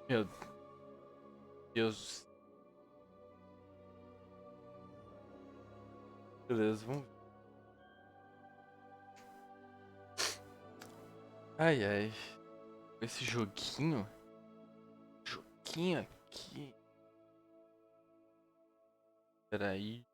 Meu Deus. Beleza, vamos ver. Ai, ai. Esse joguinho. Joguinho aqui. Peraí.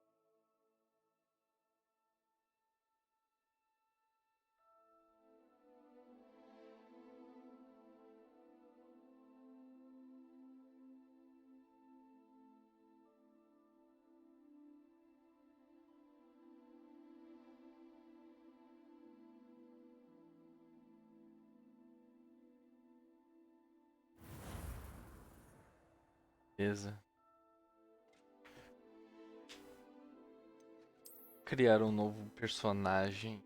Beleza. Criar um novo personagem.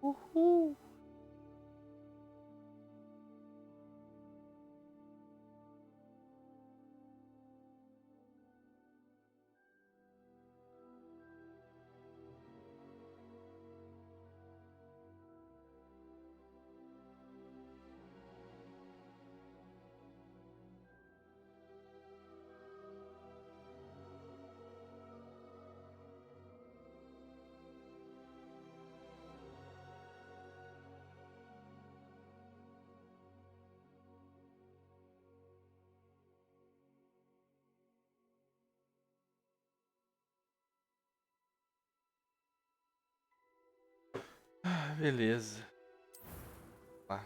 Uhul. Ah, beleza. Lá.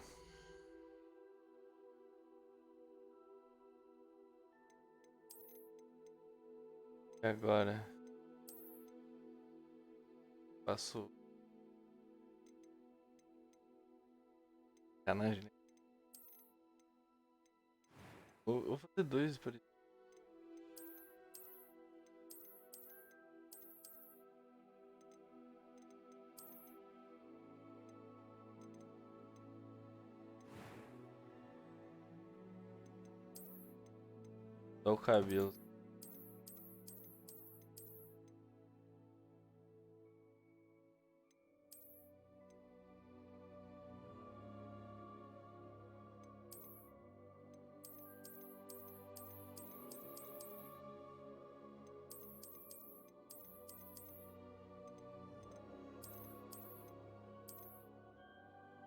E agora? Faço sacanagem, né? Vou fazer dois por isso. Só o cabelo.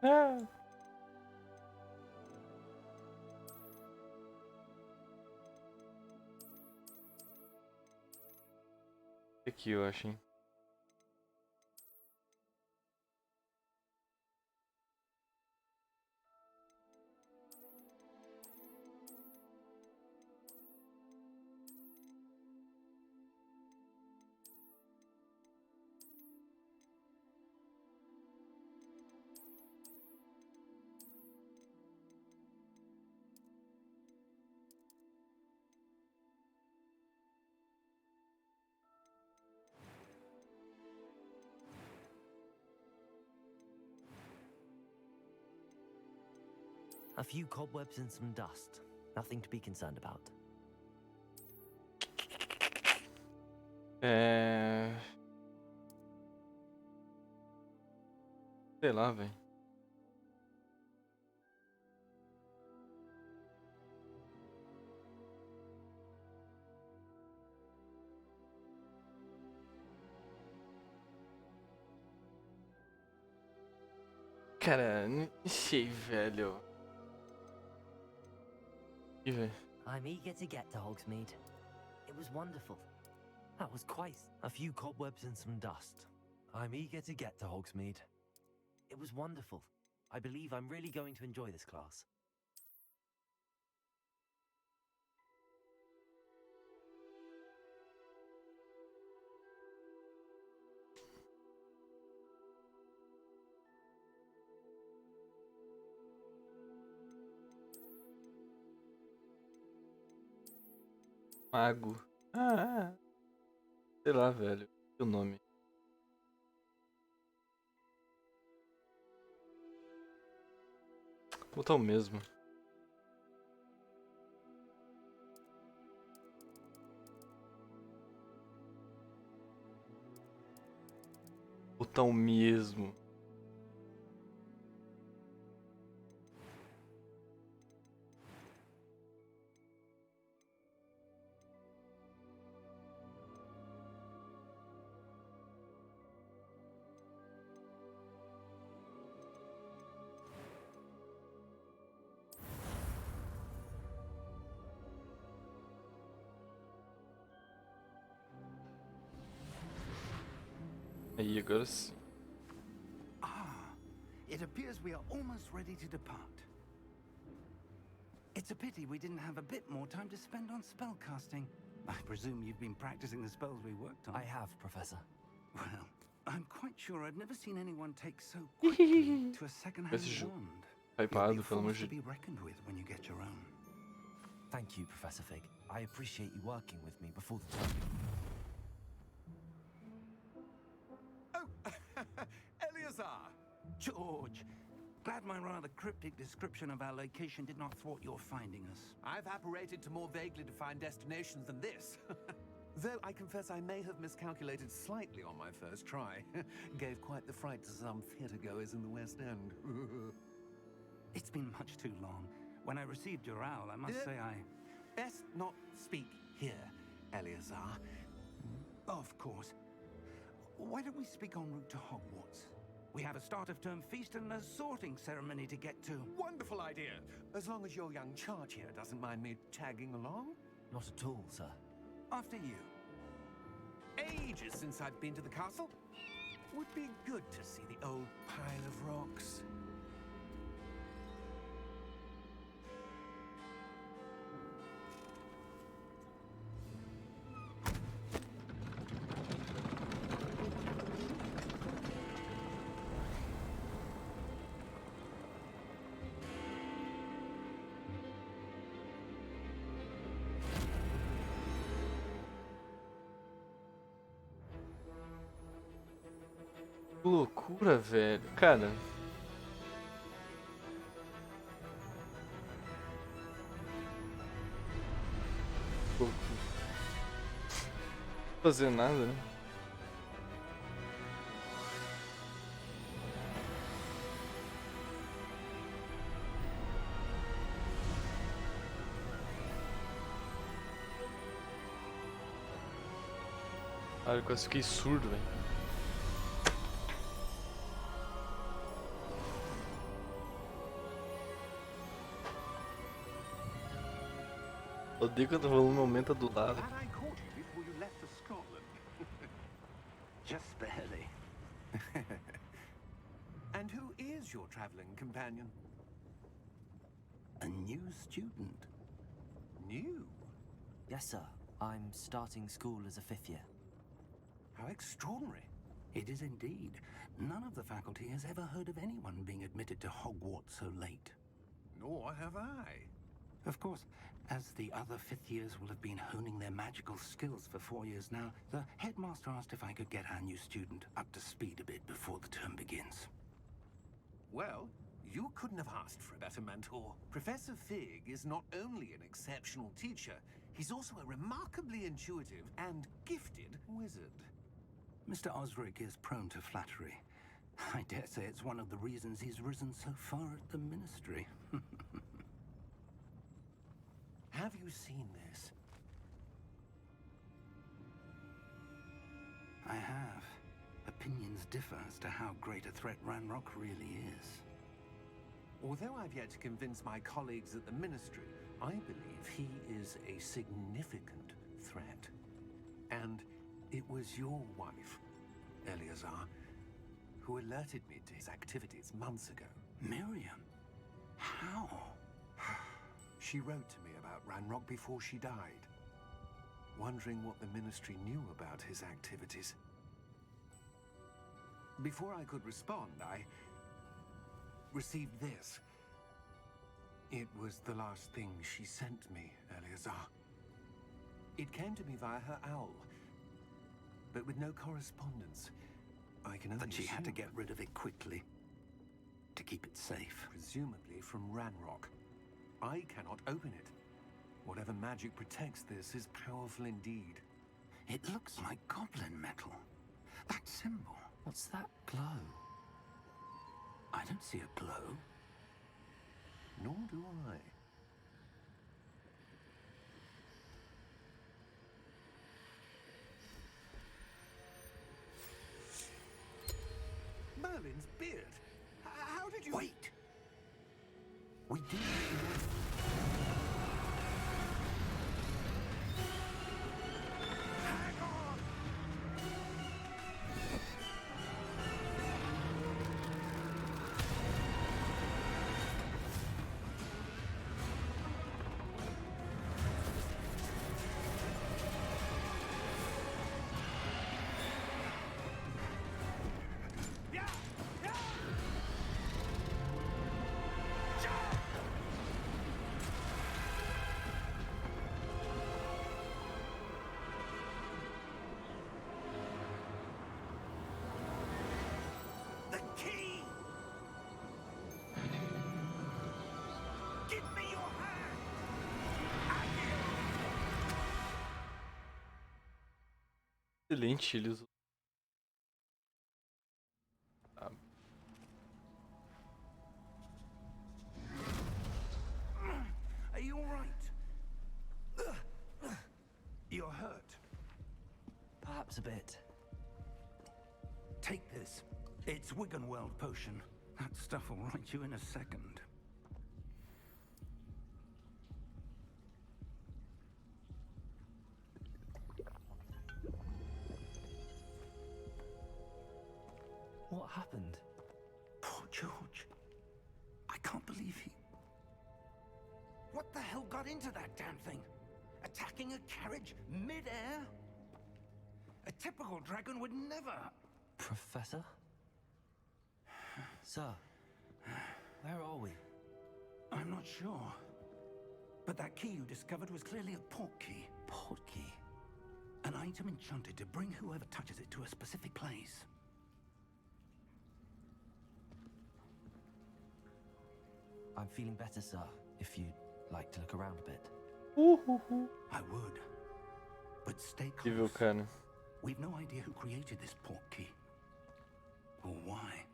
Ah, aqui eu acho, hein? A few cobwebs and some dust. Nothing to be concerned about. É. Sei lá, velho. Cara, não sei, velho. Ih, velho. I'm eager to get to Hogsmeade. It was wonderful. That was quite a few cobwebs and some dust. I'm eager to get to Hogsmeade. It was wonderful. I believe I'm really going to enjoy this class. Mago. Ah, sei lá, velho. O nome. Vou botar o mesmo. Botar o mesmo. Aí, agora sim. Ah, it appears we are almost ready to depart. It's a pity we didn't have a bit more time to spend on spellcasting. I presume you've been practicing the spells we worked on. I have, Professor. Well, I'm quite sure I've never seen anyone take so quickly to a second-hand Esse jogo. wand. Hypado, You'll be pelo amor forced to de be reckoned with when you get your own. Thank you, Professor Fig. I appreciate you working with me before the term. Oh, Eleazar! George, glad my rather cryptic description of our location did not thwart your finding us. I've apparated to more vaguely defined destinations than this. Though I confess I may have miscalculated slightly on my first try. Gave quite the fright to some theatre-goers in the West End. It's been much too long. When I received your owl, I must say I... Best not speak here, Eleazar. Of course. Why don't we speak en route to Hogwarts? We have a start-of-term feast and a sorting ceremony to get to. Wonderful idea! As long as your young charge here doesn't mind me tagging along. Not at all, sir. After you. Ages since I've been to the castle. Would be good to see the old pile of rocks. Que loucura, velho. Cara. Não fazer nada, né? Cara, eu quase fiquei surdo, velho. Odeio quando o volume aumenta do lado. Glad I caught you before you left for Scotland. Just barely. And who is your traveling companion? A new student. New? Yes, sir. I'm starting school as a 5th year. How extraordinary. It is indeed. None of the faculty has ever heard of anyone being admitted to Hogwarts so late. Nor have I. Of course, as the other 5th years will have been honing their magical skills for 4 years now, the headmaster asked if I could get our new student up to speed a bit before the term begins. Well, you couldn't have asked for a better mentor. Professor Fig is not only an exceptional teacher, he's also a remarkably intuitive and gifted wizard. Mr. Osric is prone to flattery. I dare say it's one of the reasons he's risen so far at the ministry. Have you seen this? I have. Opinions differ as to how great a threat Ranrock really is. Although I've yet to convince my colleagues at the ministry, I believe he is a significant threat. And it was your wife, Eleazar, who alerted me to his activities months ago. Miriam? How? She wrote to me about Ranrock before she died, wondering what the ministry knew about his activities. Before I could respond, I received this. It was the last thing she sent me, Eleazar. It came to me via her owl, but with no correspondence. I can only That she had to assume- get rid of it quickly. To keep it safe. Presumably from Ranrock. I cannot open it. Whatever magic protects this is powerful indeed. It looks like goblin metal. That symbol. What's that glow? I don't see a glow. Nor do I. Merlin's beard. How did you... Wait! We do. Hang on! Excelente, eles. Ah, Are you all right? You're hurt. Perhaps a bit. Take this. It's Wiggenweld potion. That stuff will right you in a second. What happened? Poor George. I can't believe he... What the hell got into that damn thing? Attacking a carriage mid-air? A typical dragon would never... Professor? Sir, where are we? I'm not sure. But that key you discovered was clearly a port key. Port key? An item enchanted to bring whoever touches it to a specific place. I'm feeling better, sir, if you'd like to look around a bit. I would. But stay Incrível, close. cara. We've no idea who created this port key. Or why.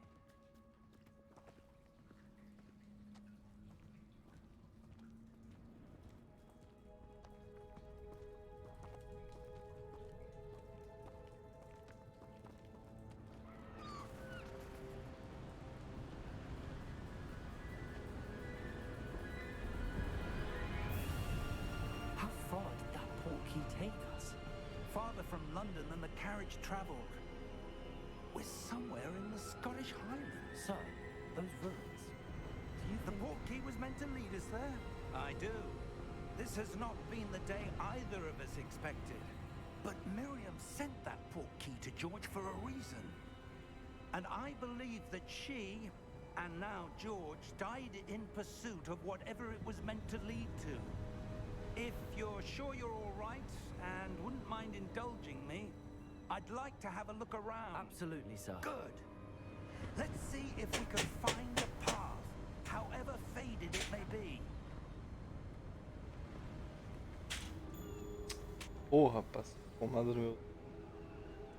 How far did that port key take us? Farther from London than the carriage travelled. We're somewhere in the Scottish Highlands. Sir, those ruins. Do you The think... port key was meant to lead us there? I do. This has not been the day either of us expected. But Miriam sent that port key to George for a reason. And I believe that she, and now George, died in pursuit of whatever it was meant to lead to. If you're sure you're all right and wouldn't mind indulging me, I'd like to have a look around. Absolutely, sir. Good. Let's see if we can find a path, however faded it may be. Porra, passou pomada no meu.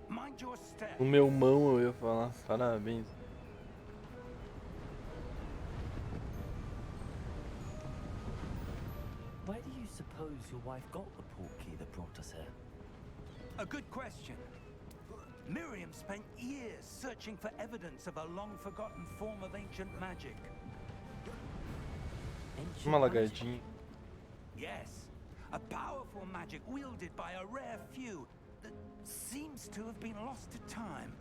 Mind your step. No meu mão eu ia falar. Parabéns. Where do you suppose your wife got the port key that brought us here? A good question. Miriam spent years searching for evidence of a long-forgotten form of ancient magic. Ancient Uma magic? lagadinha. Yes, a powerful magic wielded by a rare few that seems to have been lost to time.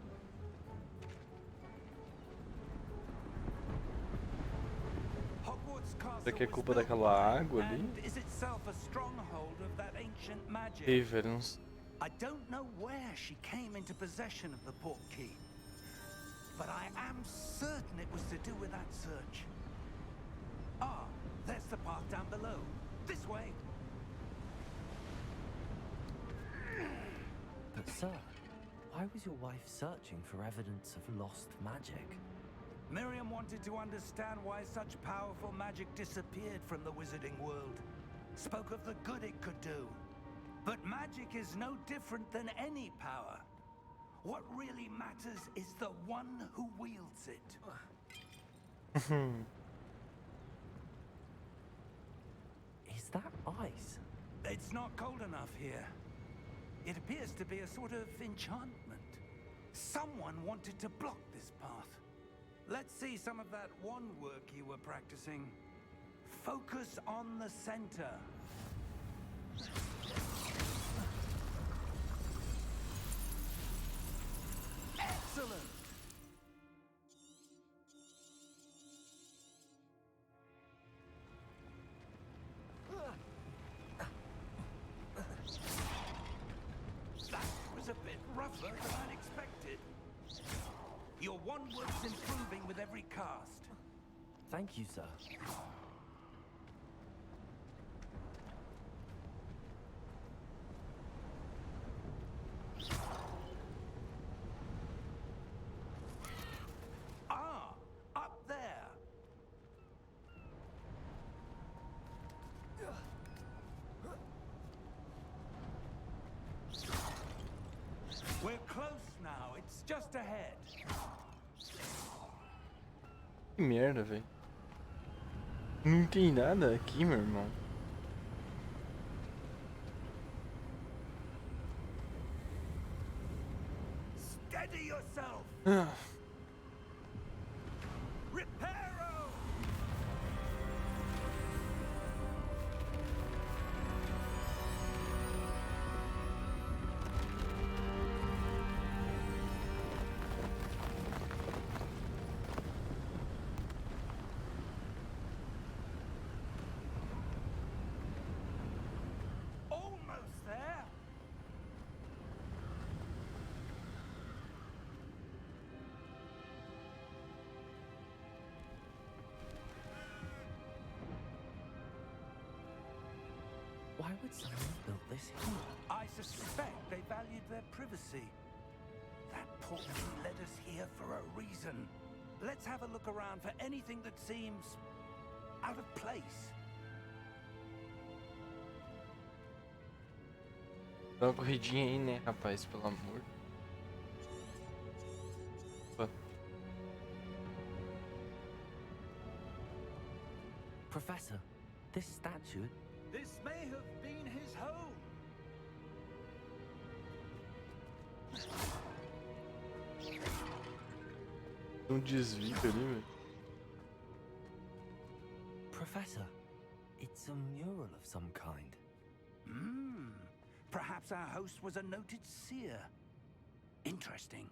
Hogwarts Castle Será que é was culpa built daquela by água ali? and is itself a stronghold of that ancient magic. Ei, velho, não sei. I don't know where she came into possession of the port key, but I am certain it was to do with that search. Ah, there's the path down below. This way. But sir, why was your wife searching for evidence of lost magic? Miriam wanted to understand why such powerful magic disappeared from the wizarding world. Spoke of the good it could do. But magic is no different than any power. What really matters is the one who wields it. Is that ice? It's not cold enough here. It appears to be a sort of enchantment. Someone wanted to block this path. Let's see some of that wand work you were practicing. Focus on the center. Excellent! That was a bit rougher than I'd expected. Your wand work's improving with every cast. Thank you, sir. Ah, up there. It's just ahead. Que merda, velho. Não tem nada aqui, meu irmão. Steady yourself. Ah, Reparo. Almost there. Why would someone have built this here? I suspect they valued their privacy. That portkey led us here for a reason. Let's have a look around for anything that seems out of place. dá uma corridinha aí, né, rapaz, pelo amor. Opa. Professor, this statue. This may have been his home. Desvio ali, velho. Professor, it's a mural of some kind. Perhaps our host was a noted seer. Interesting.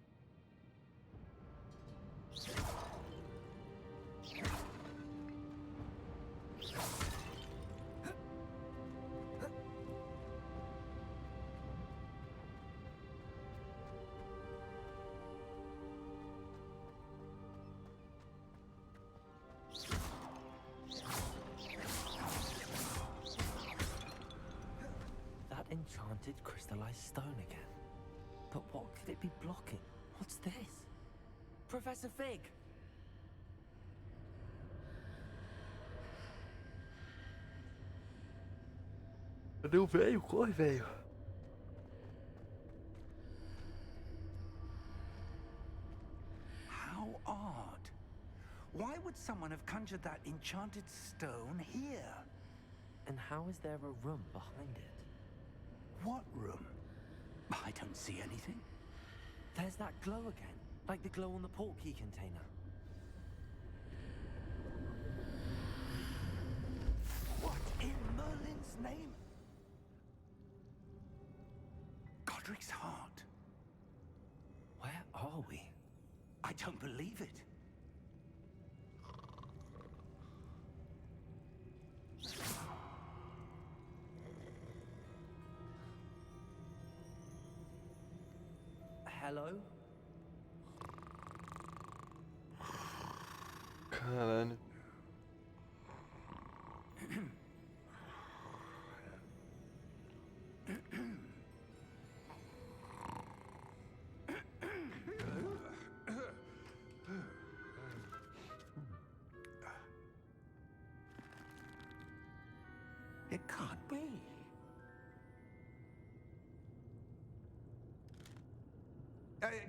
That enchanted crystallized stone again. But what could it be blocking? What's this? Professor Fig! Cadê o velho? Corre, velho. How odd. Why would someone have conjured that enchanted stone here? And how is there a room behind it? What room? I don't see anything. There's that glow again, like the glow on the portkey container. What in Merlin's name? Godric's heart. Where are we? I don't believe it. Hello? Caralho. It can't be.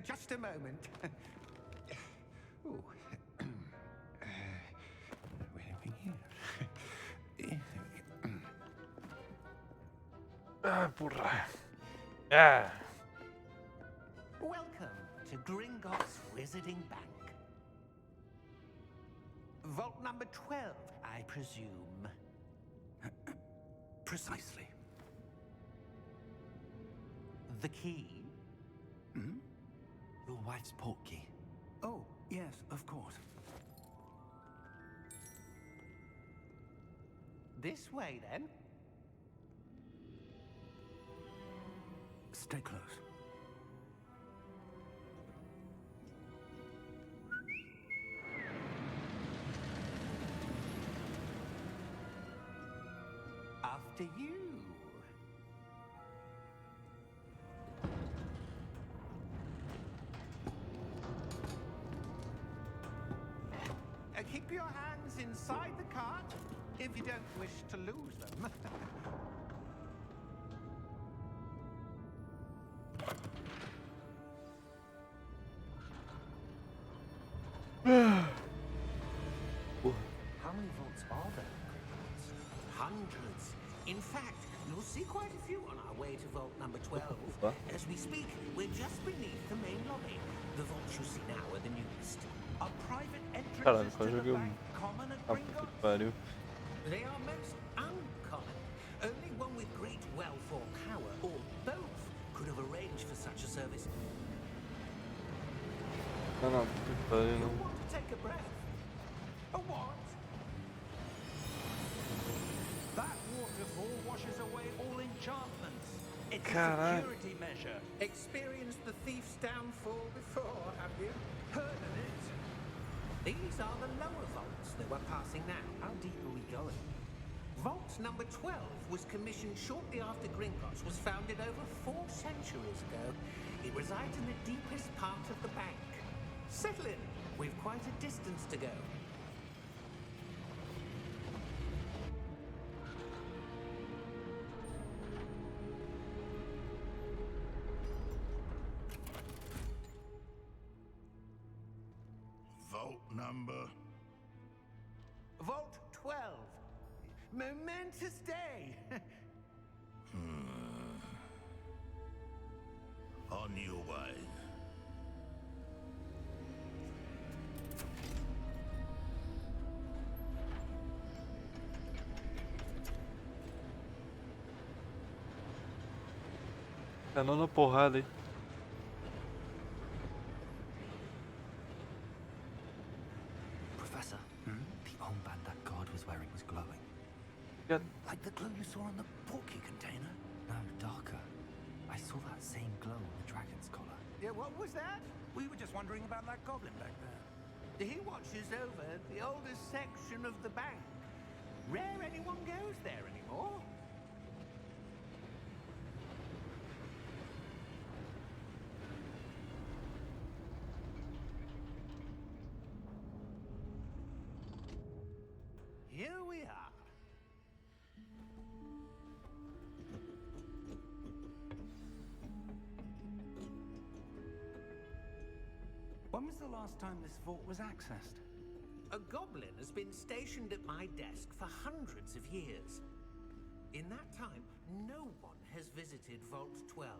Just a moment. Oh. Where are we here? Ah, porra. Ah. Welcome to Gringotts Wizarding Bank. Vault number 12, I presume. Precisely. The key? Your wife's portkey. Oh, yes, of course. This way, then. Stay close. After you. Keep your hands inside the cart if you don't wish to lose them. How many vaults are there in Gringotts? Hundreds. In fact, you'll see quite a few on our way to vault number 12. Opa. As we speak, we're just beneath the main lobby. The vaults you see now are the newest. Are private Caralho, entrances quase to the joguei bank common at Ah, puta que Gringotts? pariu. They are most uncommon. Only one with great wealth or power, or both, could have arranged for such a service. Não, puta que pariu, You não. want to take a breath? A what? That waterfall washes away all enchantments. It's a Caralho. security measure. Experienced the thief's downfall before, have you? Heard of it? These are the lower vaults that we're passing now. How deep are we going? Vault number 12 was commissioned shortly after Gringotts was founded over 4 centuries ago. It resides in the deepest part of the bank. Settle in. We've quite a distance to go. Vault number. Vault 12. Momentous day. On your way. Tá não na porrada aí. Professor, the armband that guard was wearing was glowing. Got- Like the glow you saw on the portkey container? No, darker. I saw that same glow on the dragon's collar. Yeah, what was that? We were just wondering about that goblin back there. He watches over the oldest section of the bank. Rare anyone goes there anymore. Here we are. When was the last time this vault was accessed? A goblin has been stationed at my desk for hundreds of years. In that time, no one has visited Vault 12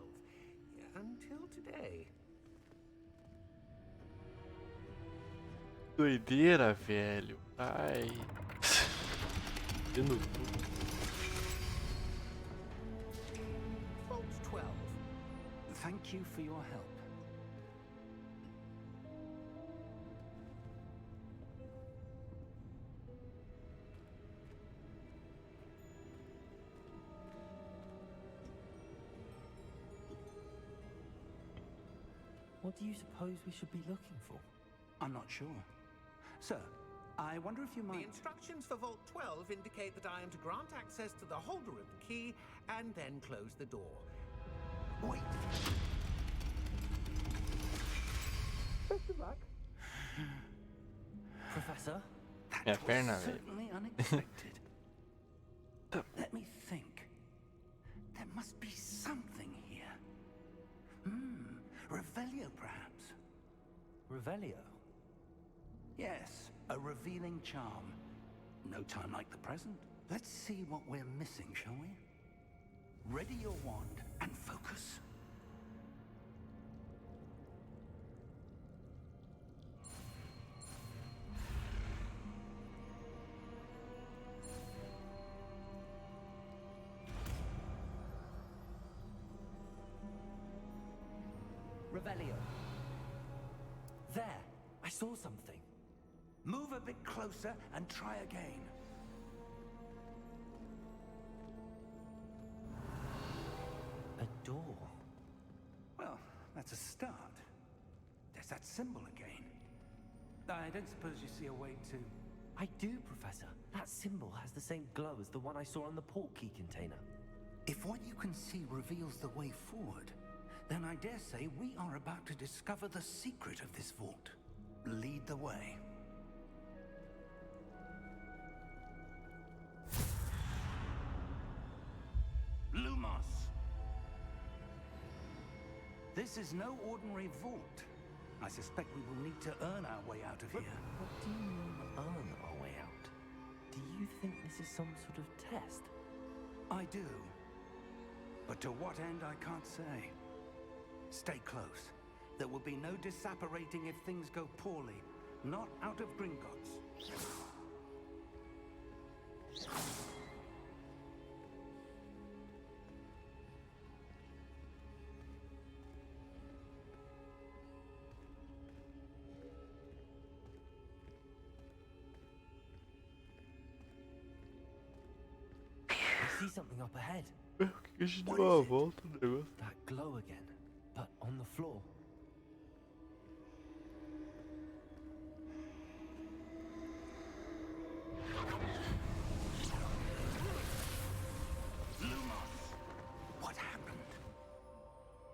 until today. Doideira, velho. Ai. De novo. Vault 12. Thank you for your help. What do you suppose we should be looking for? I'm not sure. Sir, I wonder if you The might... instructions for Vault 12 indicate that I am to grant access to the holder of the key and then close the door. Wait. Best of luck. Professor? That Yeah, fair was enough. certainly unexpected. Let me think. There must be something here. Revelio, perhaps. Revelio? Yes, a revealing charm. No time like the present. Let's see what we're missing, shall we? Ready your wand and focus. Revelio. There! I saw something. Move a bit closer and try again. A door. Well, that's a start. There's that symbol again. I don't suppose you see a way to... I do, Professor. That symbol has the same glow as the one I saw on the portkey container. If what you can see reveals the way forward, then I dare say we are about to discover the secret of this vault. Lead the way. Lumos! This is no ordinary vault. I suspect we will need to earn our way out of here. What do you mean, earn our way out? this is some sort of test. I do. But to what end, I can't say. Stay close. There will be no disapparating if things go poorly. Not out of Gringotts. I see something up ahead. Por que a gente deu uma volta no negócio? That glow again, but on the floor. What happened?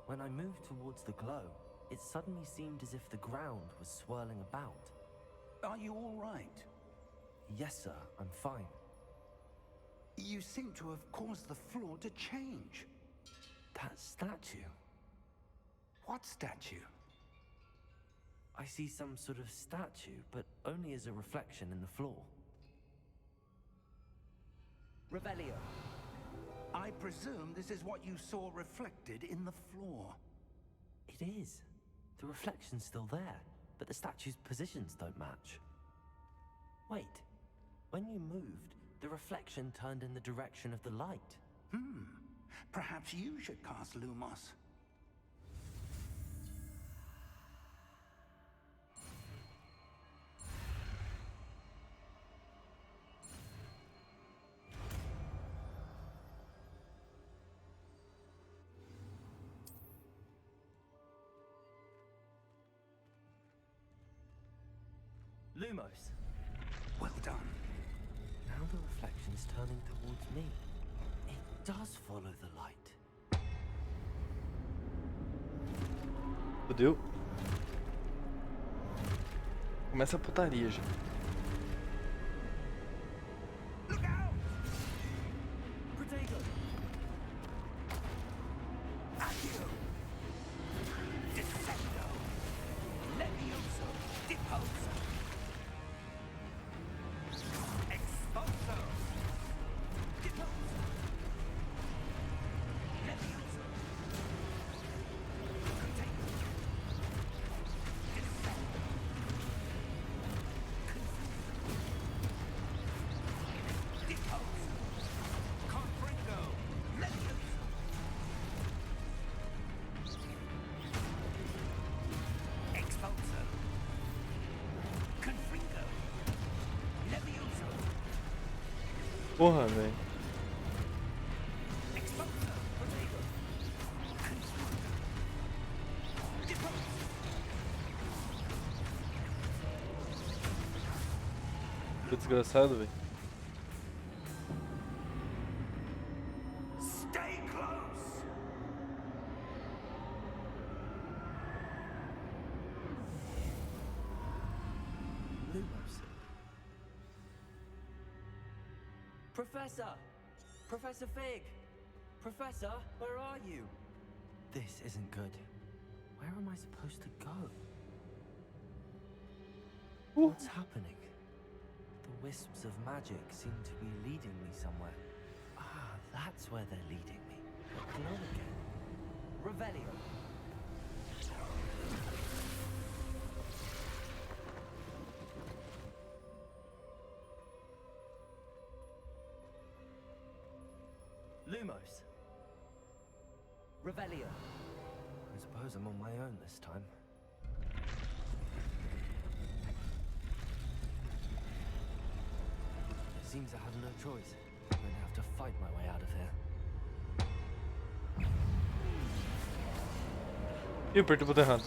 When I moved towards the glow, it suddenly seemed as if the ground was swirling about. Are you all right? Yes, sir, I'm fine. You seem to have caused the floor to change. That statue. What statue? I see some sort of statue, but only as a reflection in the floor. Revelio. I presume this is what you saw reflected in the floor. It is. The reflection's still there, but the statue's positions don't match. Wait. When you moved, the reflection turned in the direction of the light. Perhaps you should cast Lumos. Lumos. Well done. Now the reflection's turning towards me. It does follow the light. Fudeu. Começa a putaria já. Look out! Protego! Accio! Descendo! Levioso! Deposo! Expulso! Deposo! Levioso! Protego! Descendo! Deposo! Confringo! Levioso! Expulso! Confringo! Levioso! Porra, velho. Expulso! Protego! Confringo! Deposo! Que desgraçado, velho. Stay close! Lumos. Professor! Professor Fig! Professor, where are you? This isn't good. Where am I supposed to go? What's happening? The wisps of magic seem to be leading me somewhere. Ah, that's where they're leading me. The glow again. Revelio. Lumos. Revelio. I suppose I'm on my own this time. It seems I have no choice. I'm going to have to fight my way out of here. Ih, apertei o botão errado.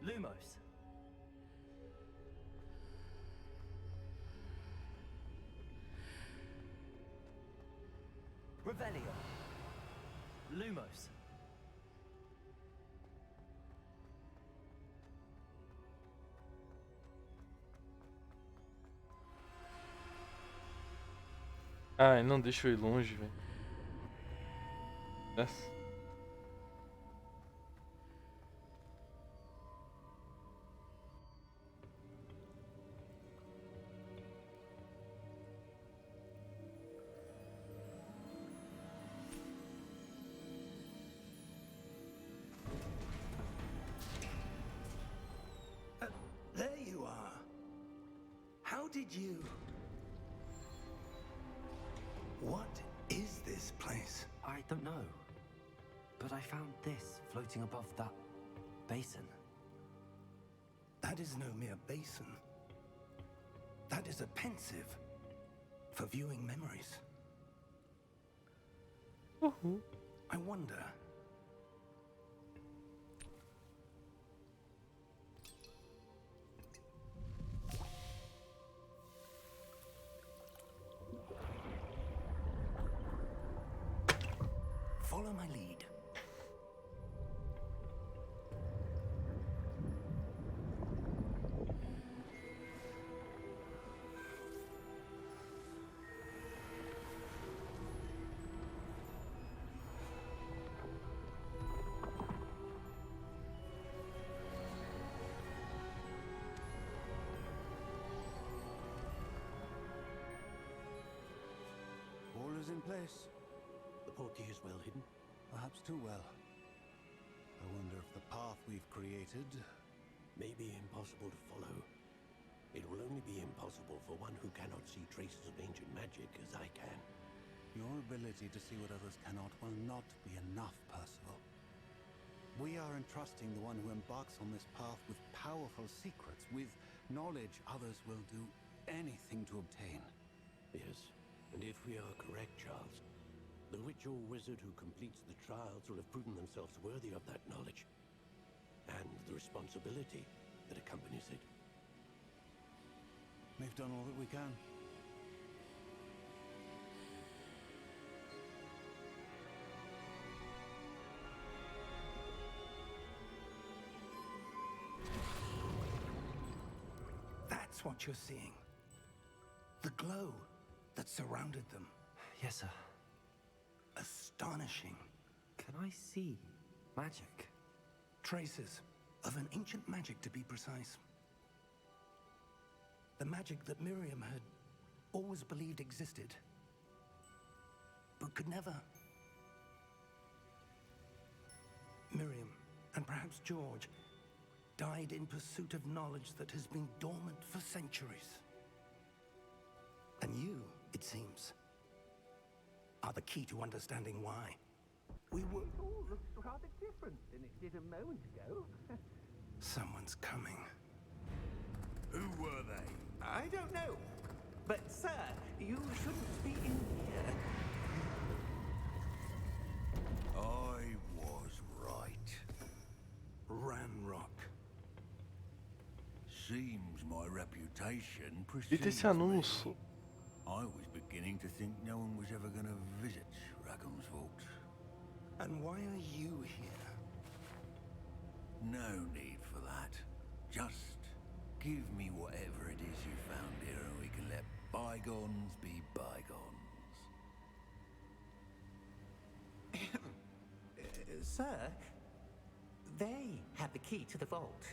Lumos. Revelio. Lumos. Ai, não deixa eu ir longe, velho. Nossa. There you are. How did you... What is this place? I don't know. But I found this floating above that basin. That is no mere basin. That is a pensive for viewing memories. I wonder... Follow my lead. All is in place. The portkey is well hidden. Perhaps too well. I wonder if the path we've created... May be impossible to follow. It will only be impossible for one who cannot see traces of ancient magic as I can. Your ability to see what others cannot will not be enough, Percival. We are entrusting the one who embarks on this path with powerful secrets, with knowledge others will do anything to obtain. Yes, and if we are correct, Charles, the witch or wizard who completes the trials will have proven themselves worthy of that knowledge, and the responsibility that accompanies it. We've done all that we can. That's what you're seeing. The glow that surrounded them. Yes, sir. Astonishing. Can I see magic? Traces of an ancient magic, to be precise. The magic that Miriam had always believed existed, but could never. Miriam, and perhaps George, died in pursuit of knowledge that has been dormant for centuries. And you, it seems, are the key to understanding why. We were... It all looks rather different than it did a moment ago. Someone's coming. Who were they? I don't know. But, sir, you shouldn't be in here. I was right. Ranrock. Seems my reputation E precedes esse me. anúncio. I was beginning to think no one was ever going to visit Rackham's vault. And why are you here? No need for that. Just give me whatever it is you found here and we can let bygones be bygones. Sir, they have the key to the vault.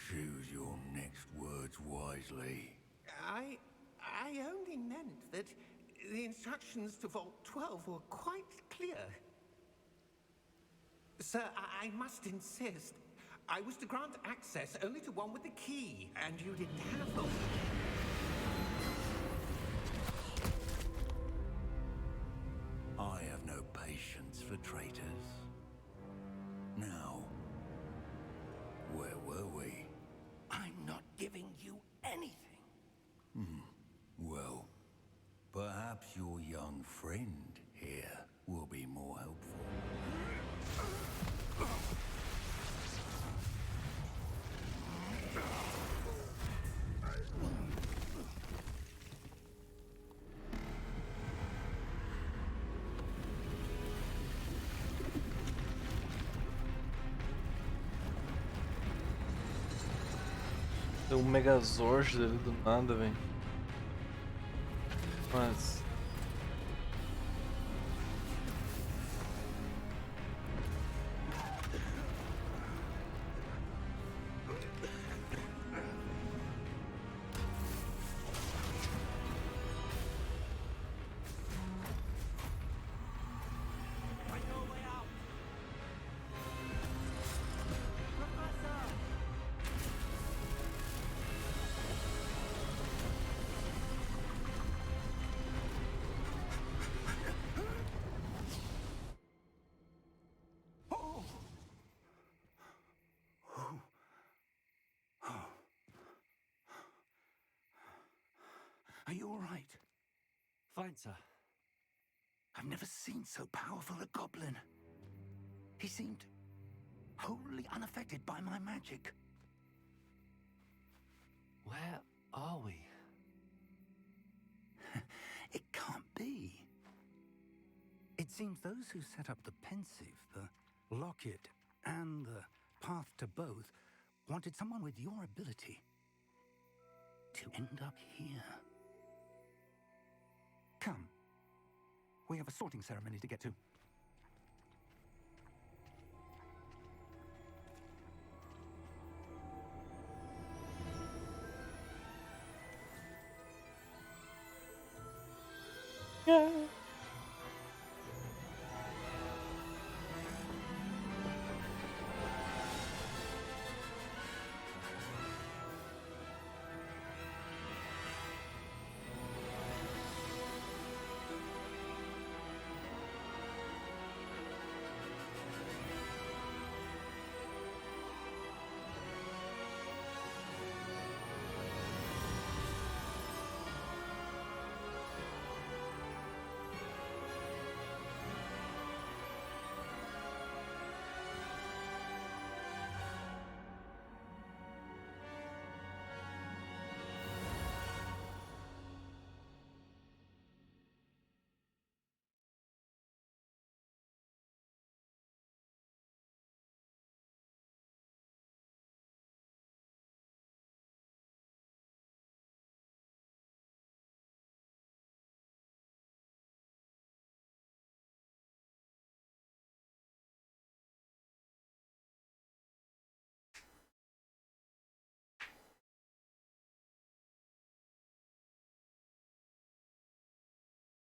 Choose your next words wisely. I only meant that the instructions to Vault 12 were quite clear. Sir, I must insist. I was to grant access only to one with the key, and you didn't have them. I have no patience for traitors. Now, where were we? I'm not giving you anything. Well, perhaps your young friend here will be more helpful. Tem um Megazord ali do nada, velho. Mas. Are you all right? Fine, sir. I've never seen so powerful a goblin. He seemed wholly unaffected by my magic. Where are we? It can't be. It seems those who set up the pensive, the locket, and the path to both wanted someone with your ability to end up here. Come. We have a sorting ceremony to get to. Yeah.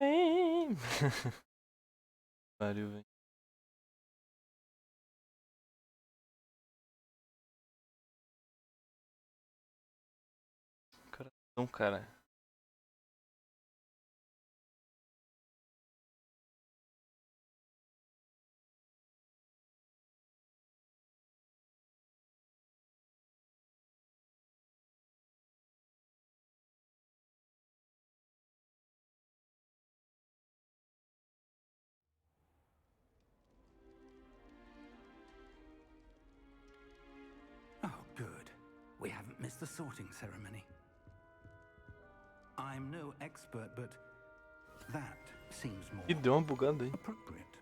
Fame. Pariu, velho. Coração, cara. Oh, good. We haven't missed the sorting ceremony. I'm no expert, but that seems more E deu uma bugada aí. appropriate.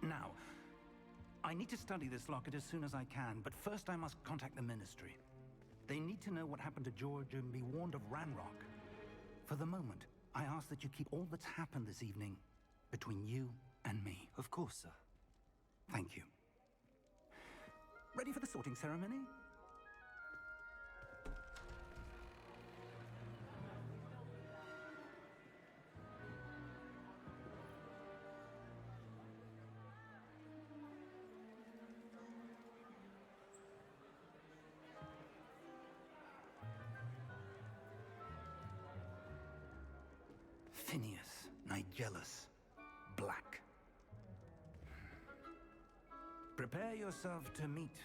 Now, I need to study this locket as soon as I can, but first I must contact the Ministry. They need to know what happened to George and be warned of Ranrock. For the moment, I ask that you keep all that's happened this evening between you and me. Of course, sir. Thank you. Ready for the sorting ceremony? Phineas, Nigellus, Black. Prepare yourself to meet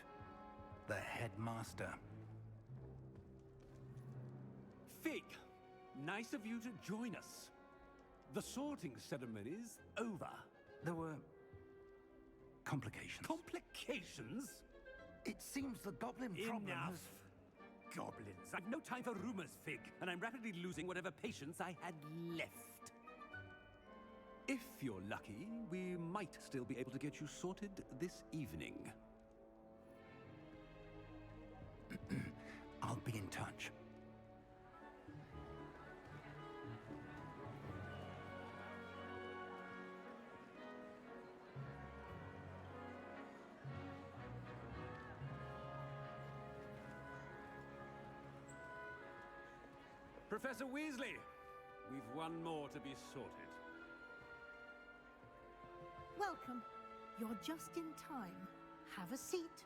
the headmaster. Fig, nice of you to join us. The sorting ceremony's over. There were complications. Complications? It seems the goblin problem Enough. has... Goblins. I've no time for rumors, Fig, and I'm rapidly losing whatever patience I had left. If you're lucky, we might still be able to get you sorted this evening. I'll I'll be in touch. Professor Weasley, we've one more to be sorted. Welcome. You're just in time. Have a seat.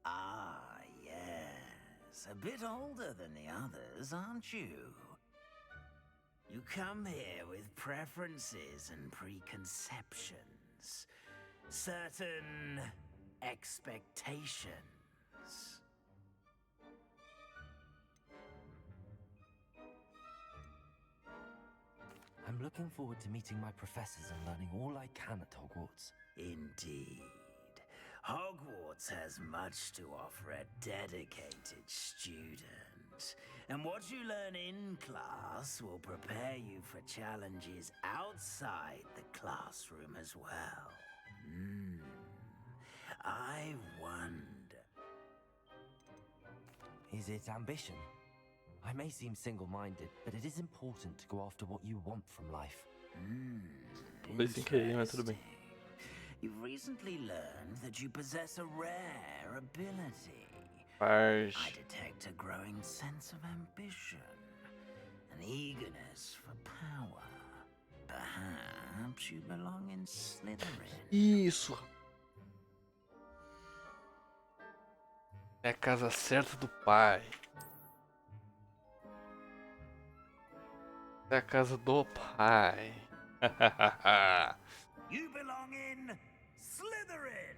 Ah, yes. A bit older than the others, aren't you? You come here with preferences and preconceptions. Certain expectations. I'm looking forward to meeting my professors and learning all I can at Hogwarts. Indeed. Hogwarts has much to offer a dedicated student. And what you learn in class will prepare you for challenges outside the classroom as well. I wonder... Is it ambition? I may seem single-minded, but it is important to go after what you want from life. Talvez sem querer, mas tudo bem. You've recently learned that you possess a rare ability. Mas... I detect a growing sense of ambition, an eagerness for power. Perhaps you belong in Slytherin. Isso! É a casa certa do pai. É a casa do pai. You belong in Slytherin!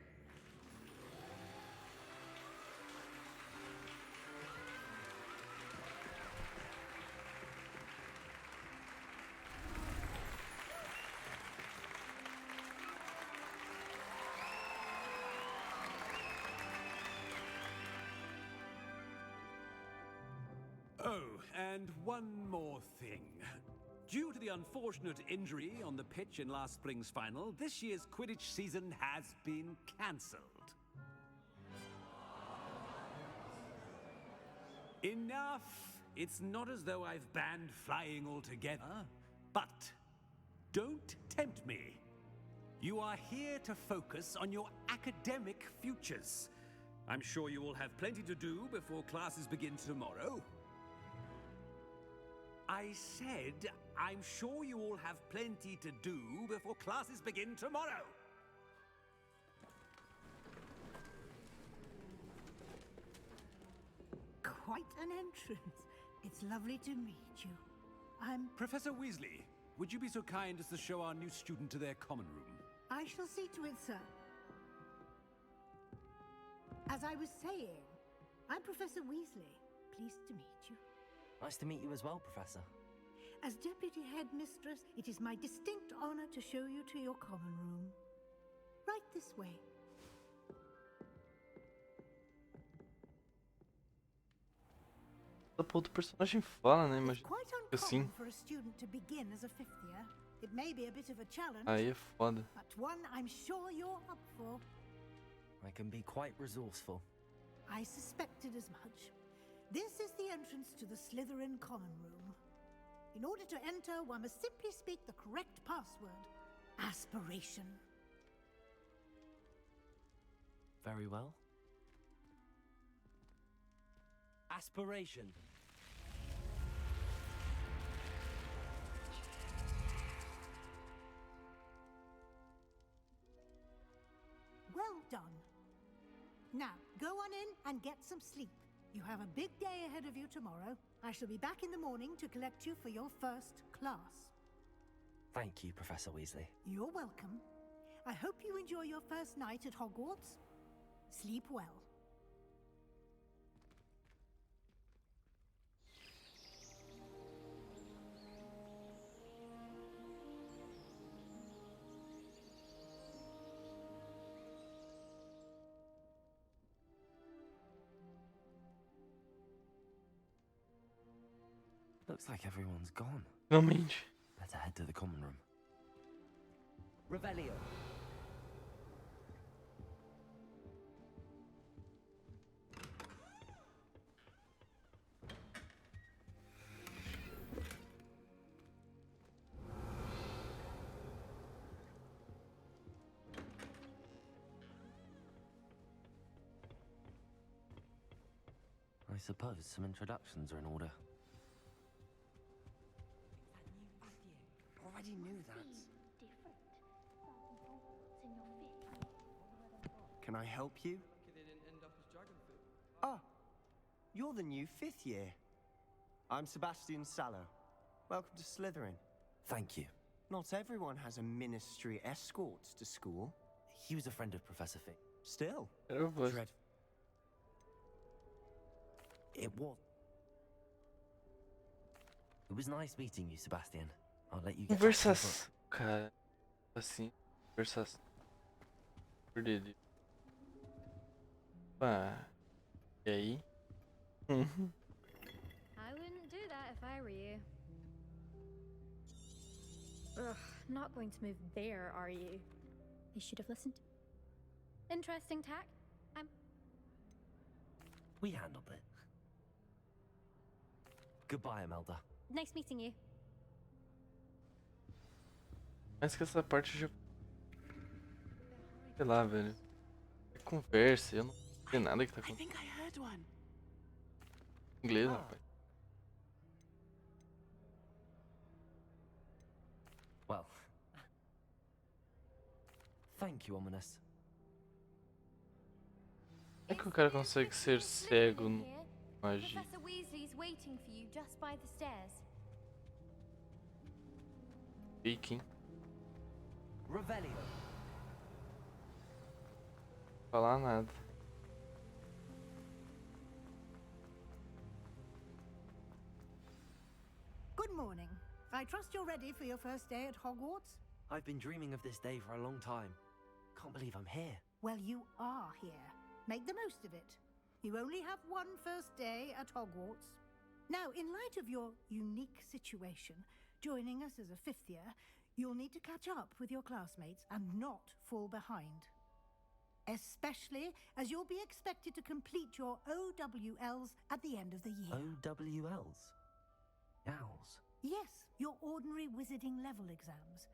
Oh, and one more thing. Due to the unfortunate injury on the pitch in last spring's final, this year's Quidditch season has been cancelled. Enough! It's not as though I've banned flying altogether, but don't tempt me. You are here to focus on your academic futures. I'm sure you will have plenty to do before classes begin tomorrow. I said, I'm sure you all have plenty to do before classes begin tomorrow. Quite an entrance. It's lovely to meet you. I'm... Professor Weasley, would you be so kind as to show our new student to their common room? I shall see to it, sir. As I was saying, I'm Professor Weasley. Pleased to meet you. Nice to meet you as well, Professor. As Deputy Headmistress, it is my distinct honor to show you to your common room. Right this way. A porra do personagem fala, né? It's Imagina quite assim. uncommon for a student to begin as a fifth year. It may be a bit of a challenge, Aí é foda. but one I'm sure you're up for. I can be quite resourceful. I suspected as much. This is the entrance to the Slytherin common room. In order to enter, one must simply speak the correct password. Aspiration. Very well. Aspiration. Well done. Now, go on in and get some sleep. You have a big day ahead of you tomorrow. I shall be back in the morning to collect you for your first class. Thank you, Professor Weasley. You're welcome. I hope you enjoy your first night at Hogwarts. Sleep well. Looks like everyone's gone. Finalmente. Better head to the common room. Revelio. I suppose some introductions are in order. Already knew that. Can I help you? Ah, you're the new 5th year. I'm Sebastian Sallow. Welcome to Slytherin. Thank you. Not everyone has a ministry escort to school. He was a friend of Professor Fig. Still, Eu vou. dread. It was nice meeting you, Sebastian. I'll let you get back to the book. Conversação, cara. Assim. Conversação. Por dele. Pá. E aí? Uhum. I wouldn't do that if I were you. Ugh, not going to move there, are you? They should have listened. Interesting tack. We handled it. Goodbye, Imelda. Nice meeting you. Mas que essa parte já. Sei lá, velho. É conversa, eu não sei nada que tá I acontecendo. think I heard one. Inglês, rapaz. Well. Thank you, Ominous. Como é que o cara consegue ser cego no magia? Professor Weasley's waiting for you just by the stairs. Speaking. Revelio. Falar nada. Good morning. I trust you're ready for your first day at Hogwarts? I've been dreaming of this day for a long time. Can't believe I'm here. Well, you are here. Make the most of it. You only have one first day at Hogwarts. Now, in light of your unique situation, joining us as a 5th year, you'll need to catch up with your classmates and not fall behind. Especially as you'll be expected to complete your OWLs at the end of the year. OWLs? Owls? Yes, your ordinary wizarding level exams.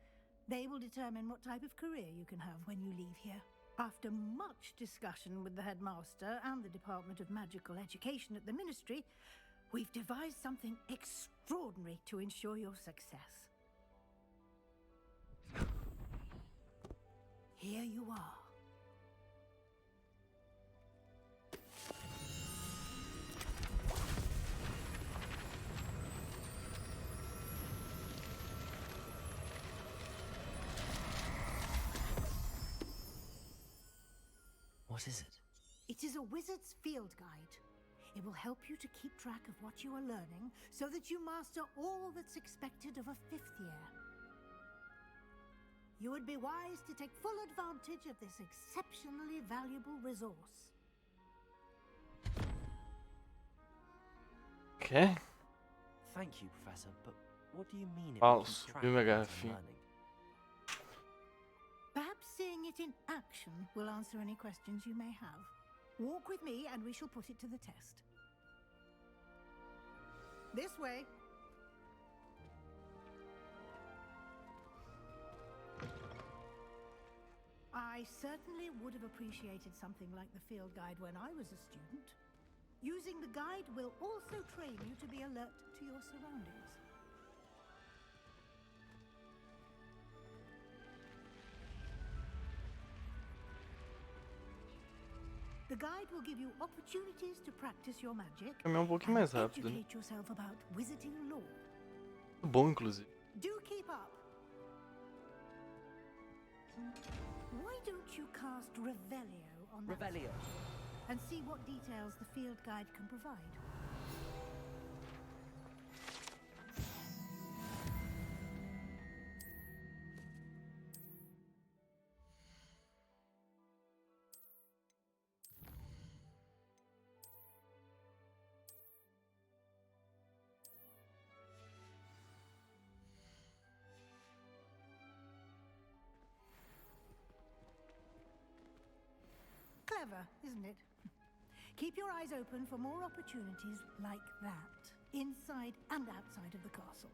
They will determine what type of career you can have when you leave here. After much discussion with the headmaster and the Department of Magical Education at the Ministry, we've devised something extraordinary to ensure your success. Here you are. What is it? It is a wizard's field guide. It will help you to keep track of what you are learning so that you master all that's expected of a 5th year. You would be wise to take full advantage of this exceptionally valuable resource. Quê? Thank you, Professor, but what do you mean it Falso. will keep track Viu, of minha what I'm garrafinha? learning? Perhaps seeing it in action will answer any questions you may have. Walk with me and we shall put it to the test. This way. I certainly would have appreciated something like the field guide when I was a student. Using the guide will also train you to be alert to your surroundings. The guide will give you opportunities to practice your magic Caminhar pouquinho mais and rápido, né? educate yourself about wizarding lore. Muito bom, inclusive. Do keep up. Why don't you cast Revelio on that Revelio. and see what details the field guide can provide? Clever, isn't it? Keep your eyes open for more opportunities like that, inside and outside of the castle.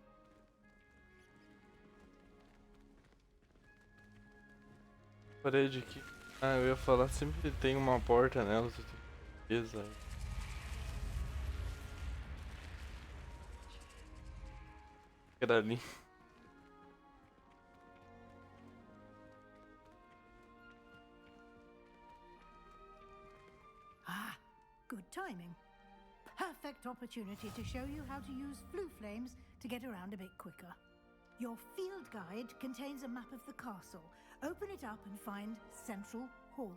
Parede aqui. Ah, eu ia falar, sempre tem uma porta nela, você tem certeza. Era ali. Ah, good timing. Perfect opportunity to show you how to use flue flames to get around a bit quicker. Your field guide contains a map of the castle. Open it up and find Central Hall.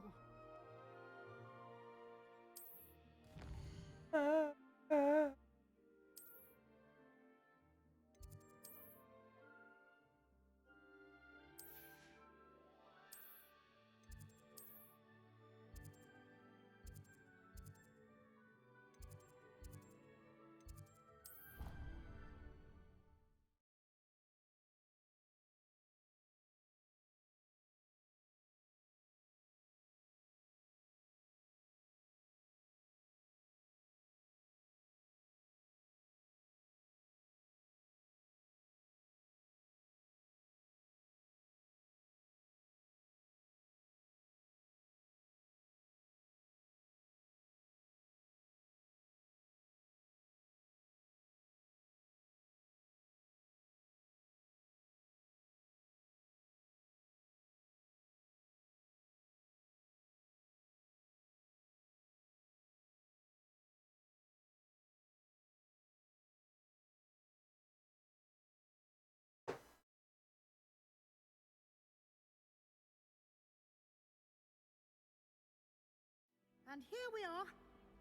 And here we are.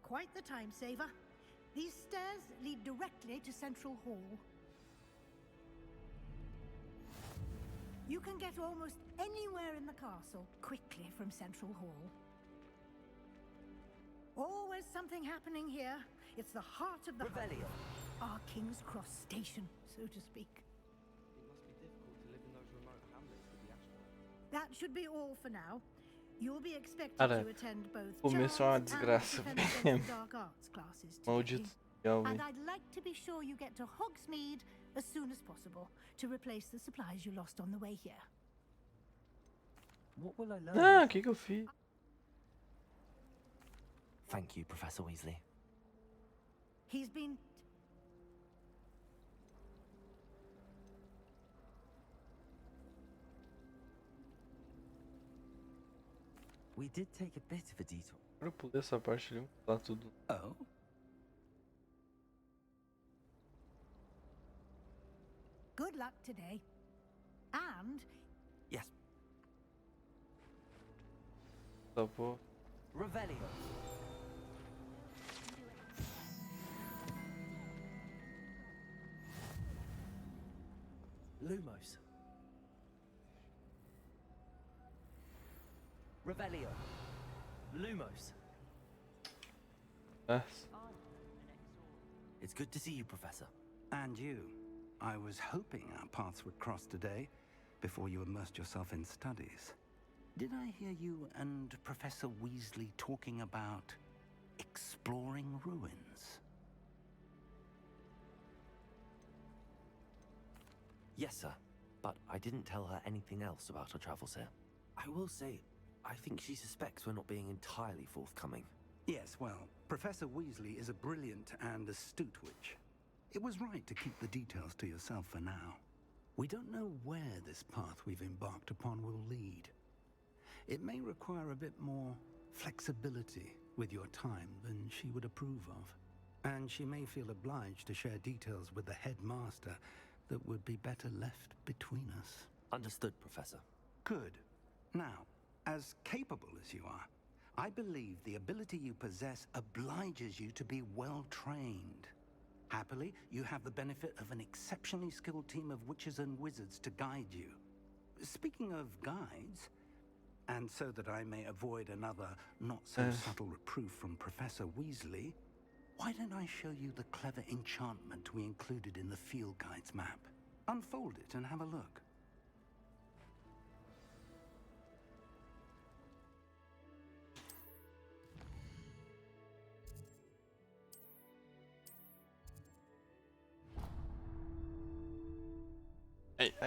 Quite the time saver. These stairs lead directly to Central Hall. You can get almost anywhere in the castle quickly from Central Hall. Always something happening here. It's the heart of the Revelio. Our King's Cross station, so to speak. It must be difficult to live in those remote hamlets with the asteroid. That should be all for now. You'll be expected Cara, to attend both começo é uma charms desgraça, and defense dark arts classes today. Maldito céu, And velho. I'd like to be sure you get to Hogsmeade as soon as possible to replace the supplies you lost on the way here. What will I learn? Ah, o que eu fiz? Thank you, Professor Weasley. He's been... We did take a bit of a detour. Eu pulei essa parte ali, tá tudo. Oh? Good luck today. And Yes, Tá bom. Revelio. Lumos. Revelio. Lumos. Yes. It's good to see you, Professor. And you. I was hoping our paths would cross today, before you immersed yourself in studies. Did I hear you and Professor Weasley talking about exploring ruins? Yes, sir. But I didn't tell her anything else about our travels here. I will say, I think she suspects we're not being entirely forthcoming. Yes, well, Professor Weasley is a brilliant and astute witch. It was right to keep the details to yourself for now. We don't know where this path we've embarked upon will lead. It may require a bit more flexibility with your time than she would approve of. And she may feel obliged to share details with the headmaster that would be better left between us. Understood, Professor. Good. Now, as capable as you are, I believe the ability you possess obliges you to be well trained. Happily, you have the benefit of an exceptionally skilled team of witches and wizards to guide you. Speaking of guides, and so that I may avoid another not-so-subtle reproof from Professor Weasley, why don't I show you the clever enchantment we included in the field guide's map? Unfold it and have a look.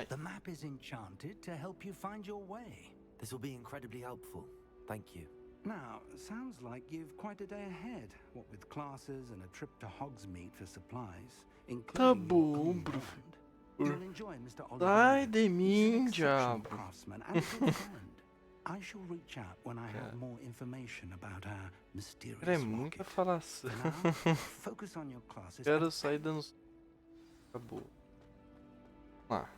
The map is enchanted to help you find your way. This will be incredibly helpful. Thank you. Now, sounds like you've quite a day ahead. What with classes and a trip to Hogsmeade for supplies, including your own brand. You'll enjoy Mr. Sai Oliver. de mim, He's an exceptional diabo. craftsman and a good friend. I shall reach out when I have more information about our mysterious Cara, é muita rocket. falação. For now, focus on your classes. Quero sair dando. Acabou. Vamos lá.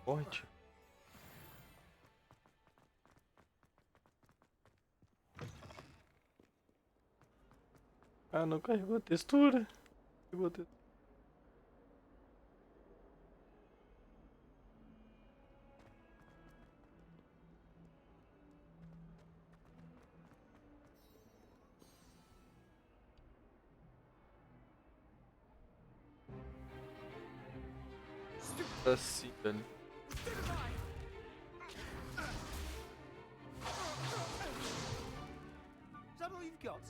Forte. Ah, não carregou a textura. Carregou a textura. Assim, velho. Is that all you've got?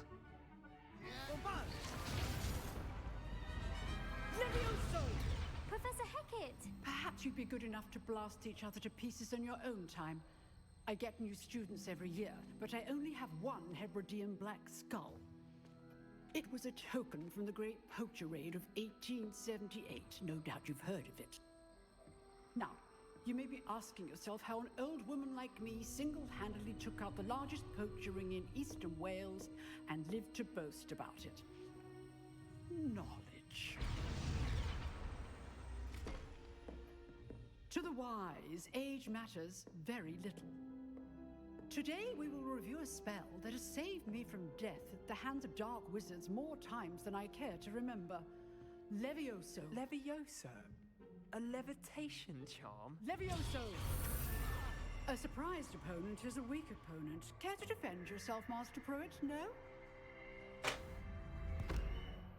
Professor Hecat! Perhaps you'd be good enough to blast each other to pieces on your own time. I get new students every year, but I only have one Hebridean black skull. It was a token from the Great Poacher Raid of 1878. No doubt you've heard of it. Now, you may be asking yourself how an old woman like me single-handedly took out the largest poacher ring in eastern Wales and lived to boast about it. Knowledge. To the wise, age matters very little. Today we will review a spell that has saved me from death at the hands of dark wizards more times than I care to remember. Levioso. Levioso? A levitation charm? Levioso! A surprised opponent is a weak opponent. Care to defend yourself, Master Pruitt? No?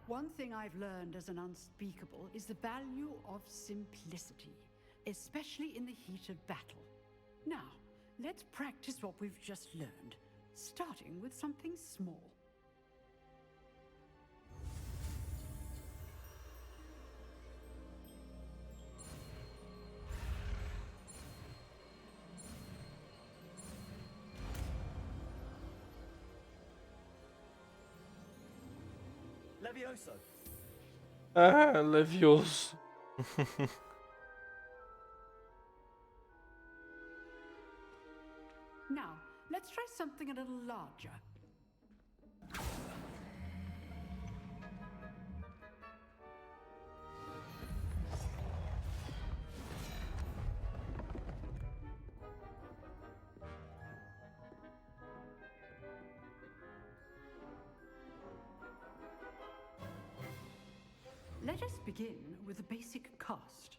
One thing I've learned as an unspeakable is the value of simplicity, especially in the heat of battle. Now, let's practice what we've just learned, starting with something small. Levioso. Ah, Levioso. Now, let's try something a little larger. Let us begin with the basic cast.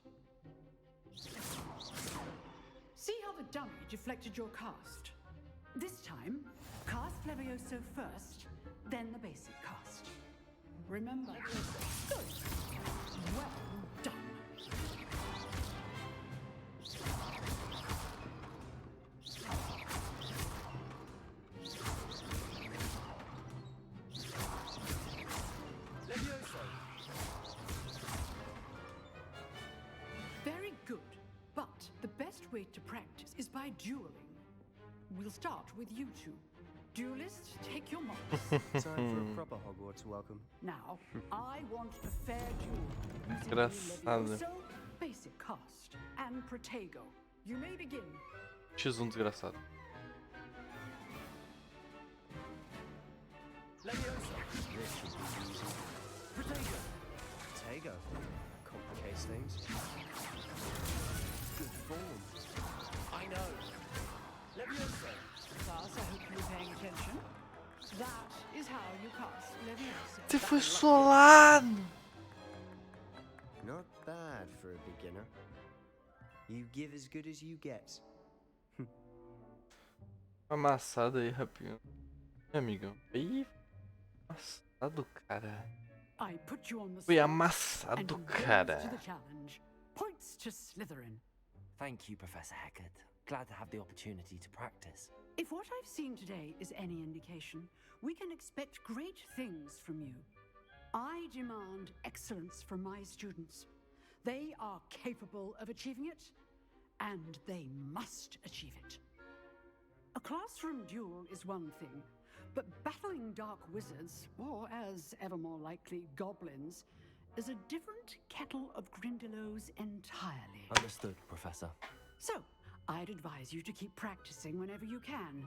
See how the dummy deflected your cast? This time, cast Levioso first, then the basic cast. Remember, good. Well done. Levioso. Very good. But the best way to practice is by dueling. We'll start with you two. Duelists, take your marks. Time for a proper Hogwarts welcome. Now, I want a fair duel. Using Engraçado. Levioso, basic cast, and Protego. You may begin. X1 desgraçado. Levioso. This should be easy. Protego. Protego. Complicates things. Good form. I know. Levioso. Class, I hope you were paying attention. That is how you cast Levioso. Você foi solado! Not bad for a beginner. You give as good as you get. Amassado aí, rapinho. Amigão. Aí, amassado, cara. I put you on the Foi spot, amassado, and you rose cara. to the challenge. Points to Slytherin. Thank you, Professor Hecat. Glad to have the opportunity to practice. If what I've seen today is any indication, we can expect great things from you. I demand excellence from my students. They are capable of achieving it, and they must achieve it. A classroom duel is one thing, but battling dark wizards, or as ever more likely, goblins, is a different kettle of Grindylows entirely. Understood, Professor. So, I'd advise you to keep practicing whenever you can.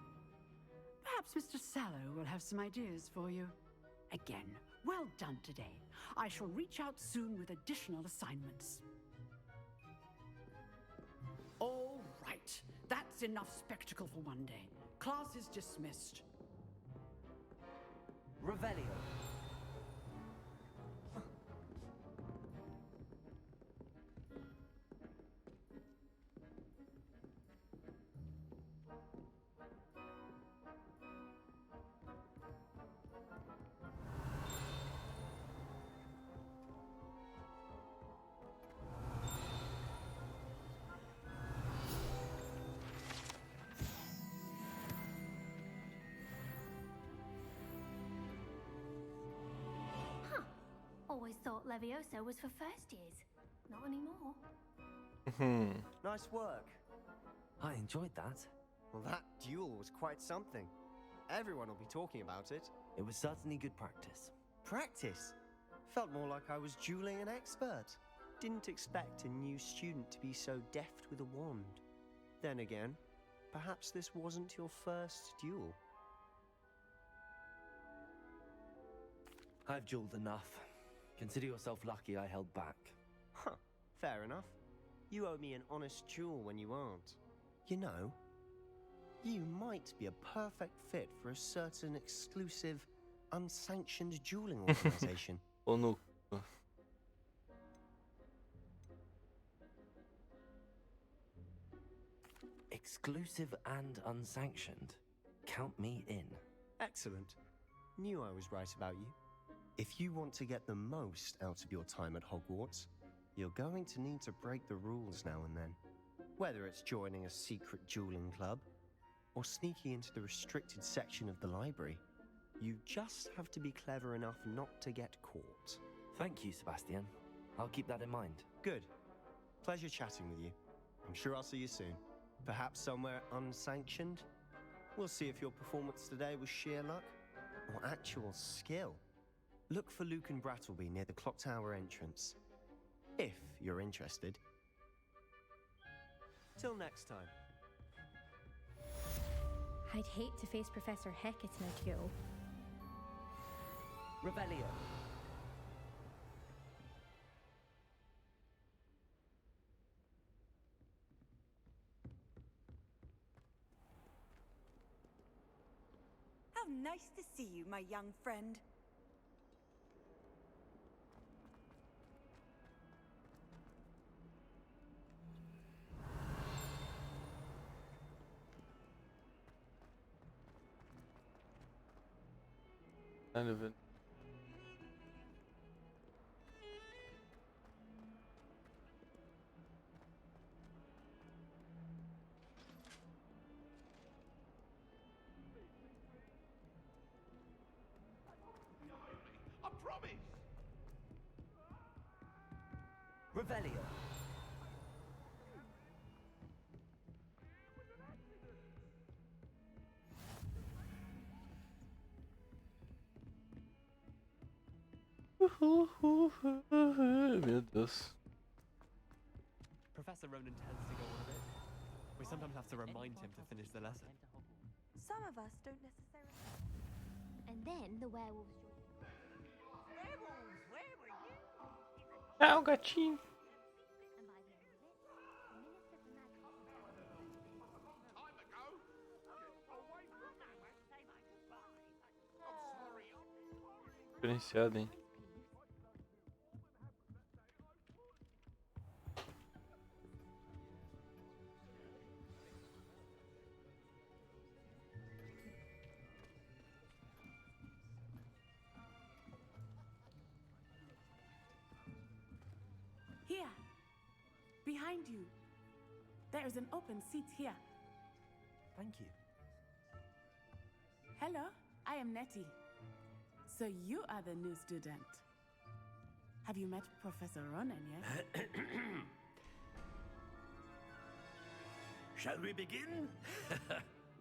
Perhaps Mr. Sallow will have some ideas for you. Again, well done today. I shall reach out soon with additional assignments. All right, that's enough spectacle for one day. Class is dismissed. Revelio. Always thought Levioso was for first years. Not anymore. Nice work. I enjoyed that. Well, that duel was quite something. Everyone will be talking about it. It was certainly good practice. Practice? Felt more like I was dueling an expert. Didn't expect a new student to be so deft with a wand. Then again, perhaps this wasn't your first duel. I've dueled enough. Consider yourself lucky I held back. Huh, fair enough. You owe me an honest duel when you aren't. You know, you might be a perfect fit for a certain exclusive, unsanctioned dueling organization. Oh no. Exclusive and unsanctioned. Count me in. Excellent. Knew I was right about you. If you want to get the most out of your time at Hogwarts, you're going to need to break the rules now and then. Whether it's joining a secret dueling club, or sneaking into the restricted section of the library, you just have to be clever enough not to get caught. Thank you, Sebastian. I'll keep that in mind. Good. Pleasure chatting with you. I'm sure I'll see you soon. Perhaps somewhere unsanctioned? We'll see if your performance today was sheer luck, or actual skill. Look for Luke and Brattleby near the clock tower entrance. If you're interested. Till next time. I'd hate to face Professor Hecat in a duel. Revelio. How nice to see you, my young friend. Kind of it. I promise! Revelio. Meu Deus. Professor Ronan tends to go on a bit. We sometimes have to remind him to finish the lesson. Some of us don't necessarily... And then the werewolves Werewolves, where were you? Ah, o gatinho. and by the end of it, the minister for magic Time ago! Away from that, say my goodbye. I'm sorry, Diferenciado, hein? Here, behind you. There is an open seat here. Thank you. Hello, I am Nettie. So you are the new student. Have you met Professor Ronan yet? Shall we begin?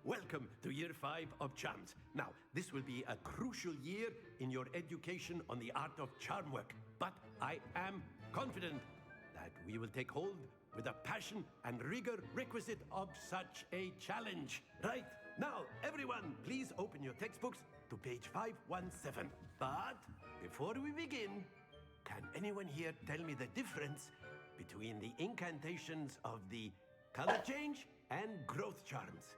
Welcome to Year 5 of Charms. Now, this will be a crucial year in your education on the art of charm work. But I am confident that we will take hold with the passion and rigor requisite of such a challenge. Right, now, everyone, please open your textbooks to page 517. But before we begin, can anyone here tell me the difference between the incantations of the color change and growth charms?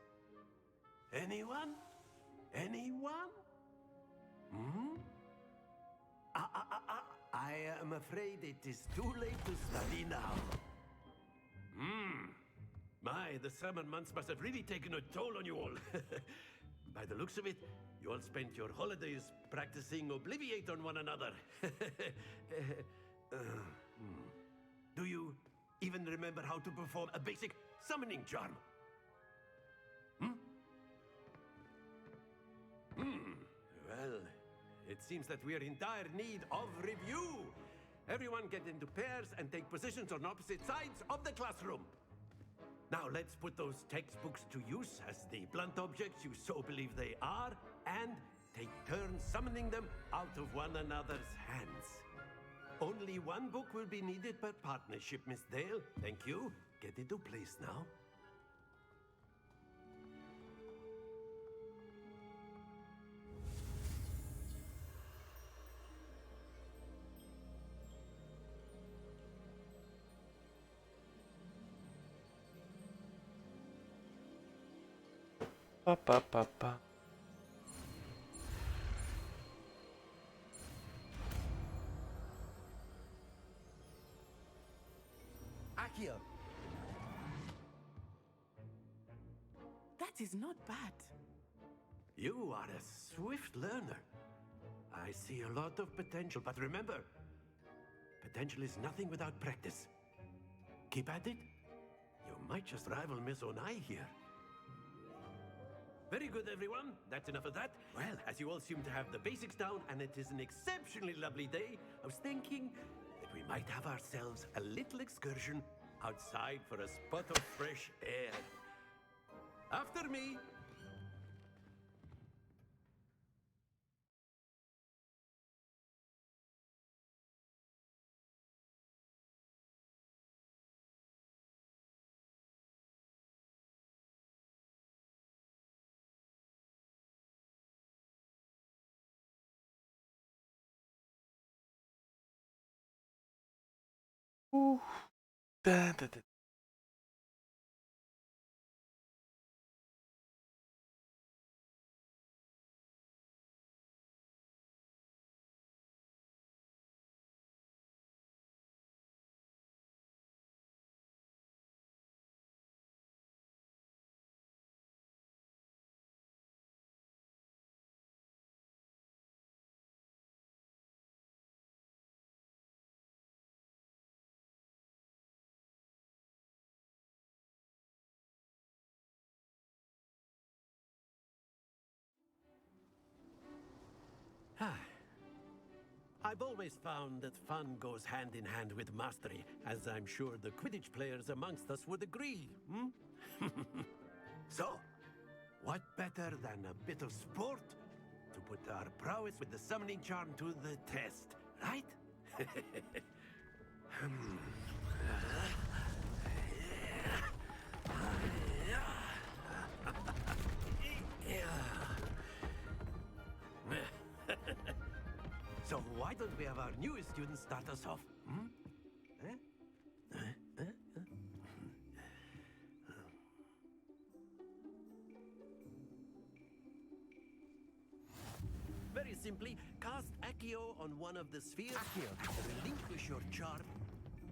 Anyone? Anyone? Hmm? I am afraid it is too late to study now. My, the summer months must have really taken a toll on you all. By the looks of it, you all spent your holidays practicing Obliviate on one another. Do you even remember how to perform a basic summoning charm? Well, it seems that we are in dire need of review. Everyone get into pairs and take positions on opposite sides of the classroom. Now let's put those textbooks to use as the blunt objects you so believe they are, and take turns summoning them out of one another's hands. Only one book will be needed per partnership, Miss Dale. Thank you. Get into place now. Pa pa pa pa. Accio! That is not bad. You are a swift learner. I see a lot of potential, but remember, potential is nothing without practice. Keep at it. You might just rival Miss Onai here. Very good, everyone. That's enough of that. Well, as you all seem to have the basics down, and it is an exceptionally lovely day, I was thinking that we might have ourselves a little excursion outside for a spot of fresh air. After me. Da, da, da. I've always found that fun goes hand in hand with mastery, as I'm sure the Quidditch players amongst us would agree. So, what better than a bit of sport to put our prowess with the summoning charm to the test, right? So why don't we have our newest student start us off? Very simply, cast Accio on one of the spheres. Accio. Relinquish your charm.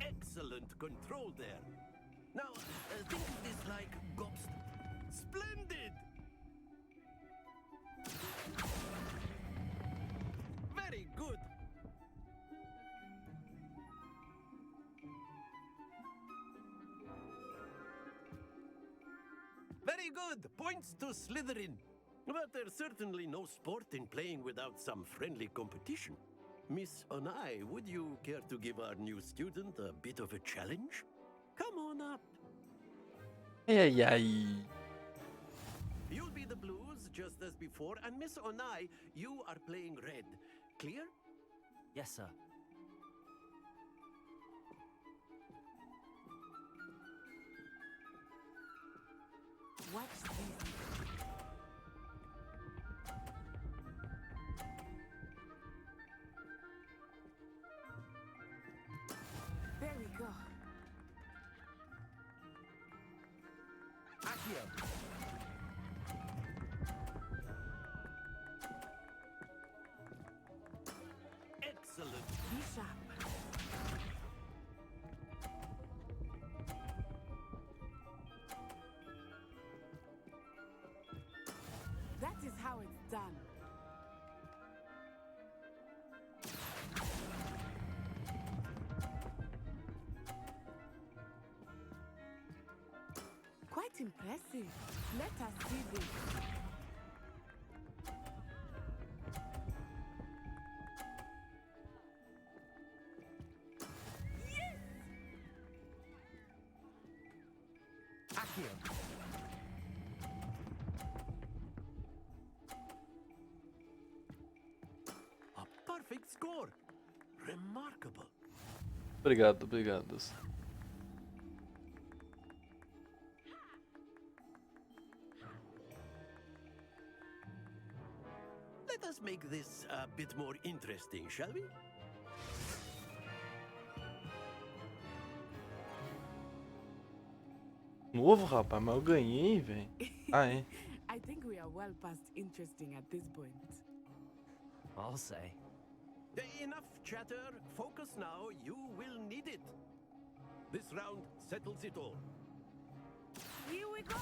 Excellent control there. Now, think of this like ghost. Splendid! Very good. Very Very good. Points to Slytherin. But there's certainly no sport in playing without some friendly competition. Miss Onai, would you care to give our new student a bit of a challenge? Come on up. Ai, ai, ai. You'll be the blues just as before, and Miss Onai, you are playing red. Clear? Yes, sir. Watch this. There we go. Accio. Excellent. Be sharp. That is how it's done. Quite impressive. Let us see this. Accio. A perfect score. Remarkable. Obrigado, obrigado. Let us make this a bit more interesting, shall we? Novo, rapaz, mas eu ganhei, velho. Ah, é? I think we are well past interesting at this point. I'll say. Enough chatter. Focus now. You will need it. This round settles it all. Here we go.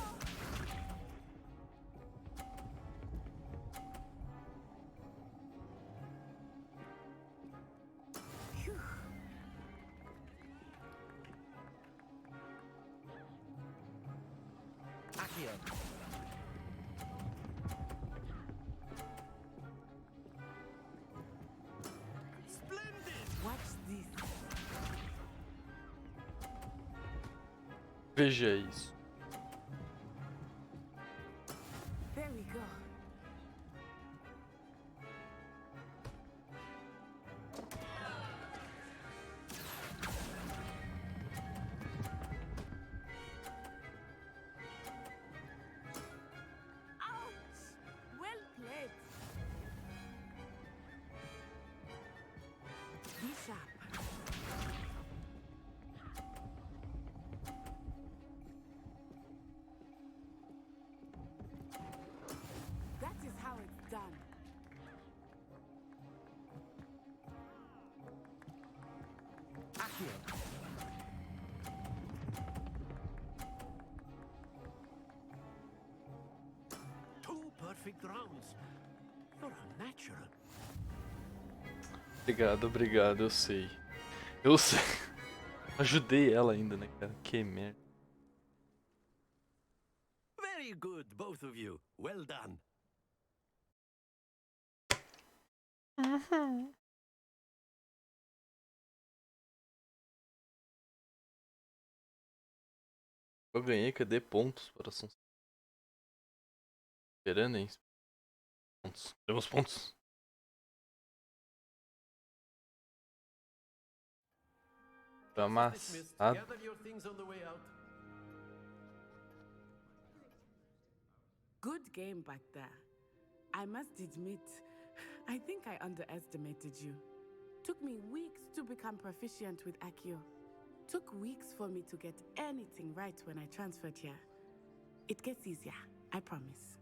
Phew. Accio. Splendid. Watch this. Veja isso. There we go. Ouch! Well played. Be sharp. That is how it's done. Accio. Two perfect rounds. You're a natural. Obrigado, obrigado, eu sei. Eu sei. Ajudei ela ainda, né, cara? Que merda. Very good, both of you. Well done. Eu ganhei, cadê pontos para São esperando, hein? Pontos. Temos pontos. Tá amassado. Gather your things on the way out. Good game back there. I must admit, I think I underestimated you. Took me weeks to become proficient with Accio. Took weeks for me to get anything right when I transferred here. It gets easier, I promise.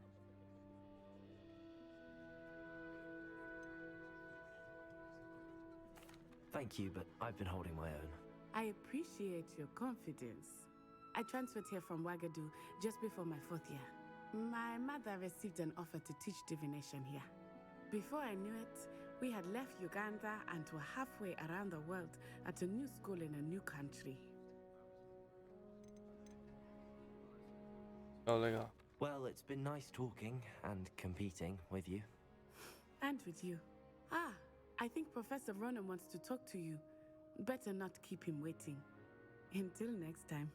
Thank you, but I've been holding my own. I appreciate your confidence. I transferred here from Wagadu just before my 4th year. My mother received an offer to teach divination here. Before I knew it, we had left Uganda and were halfway around the world at a new school in a new country. Oh, legal. Well, it's been nice talking and competing with you. And with you. Ah, I think Professor Ronan wants to talk to you. Better not keep him waiting. Until next time.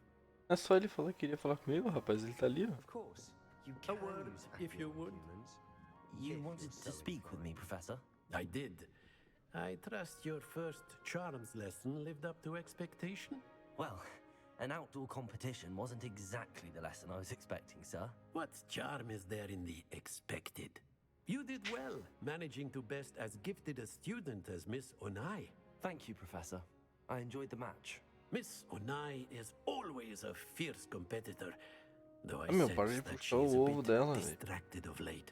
É só ele falar que queria falar comigo, rapaz. Ele tá ali, ó. Of course, you A can word, use if you accurate would. humans. You If wanted you're to so speak with me, inclined. Professor? I did. I trust your first charms lesson lived up to expectation? Well, an outdoor competition wasn't exactly the lesson I was expecting, sir. What charm is there in the expected? You did well, managing to best as gifted a student as Miss Onai. Thank you, Professor. I enjoyed the match. Miss Onai is always a fierce competitor, though I Ah, meu, para de sense that she puxar is o a ovo bit dela, velho. distracted of late.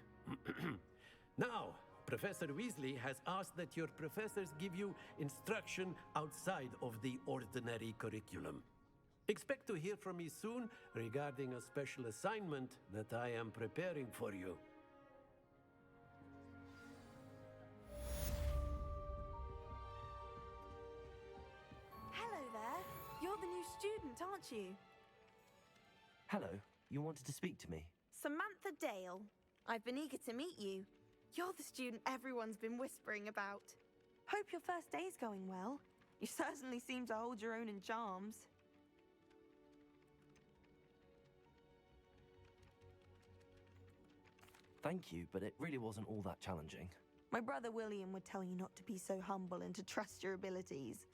Now, Professor Weasley has asked that your professors give you instruction outside of the ordinary curriculum. Expect to hear from me soon regarding a special assignment that I am preparing for you. Hello there. You're the new student, aren't you? Hello, you wanted to speak to me? Samantha Dale. I've been eager to meet you. You're the student everyone's been whispering about. Hope your first day's going well. You certainly seem to hold your own in charms. Thank you, but it really wasn't all that challenging. My brother William would tell you not to be so humble and to trust your abilities.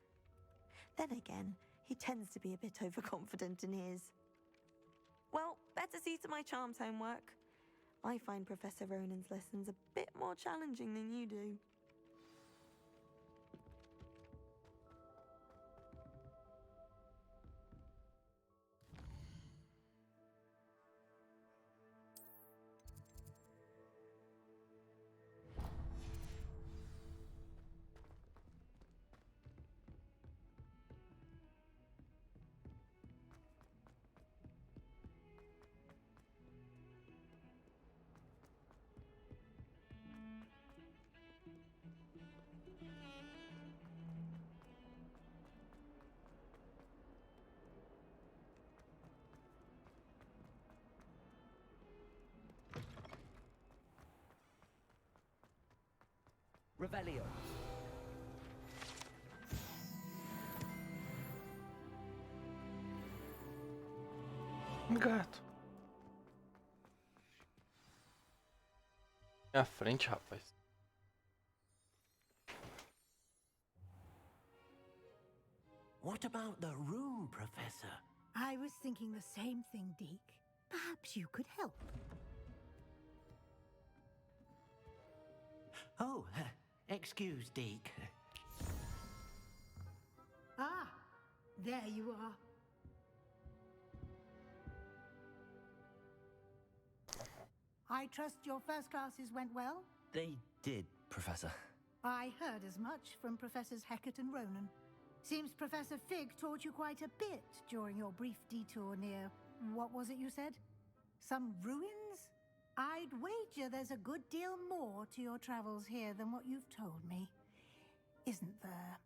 Then again, he tends to be a bit overconfident in his. Well, better see to my charms homework. I find Professor Ronan's lessons a bit more challenging than you do. Revelio. Gato. Minha frente, rapaz. What about the room, Professor? I was thinking the same thing, Deke. Perhaps you could help. Oh, excuse, Deke. Ah, there you are. I trust your first classes went well? They did, Professor. I heard as much from Professors Hecat and Ronan. Seems Professor Fig taught you quite a bit during your brief detour near... what was it you said? Some ruins? I'd wager there's a good deal more to your travels here than what you've told me. Isn't there?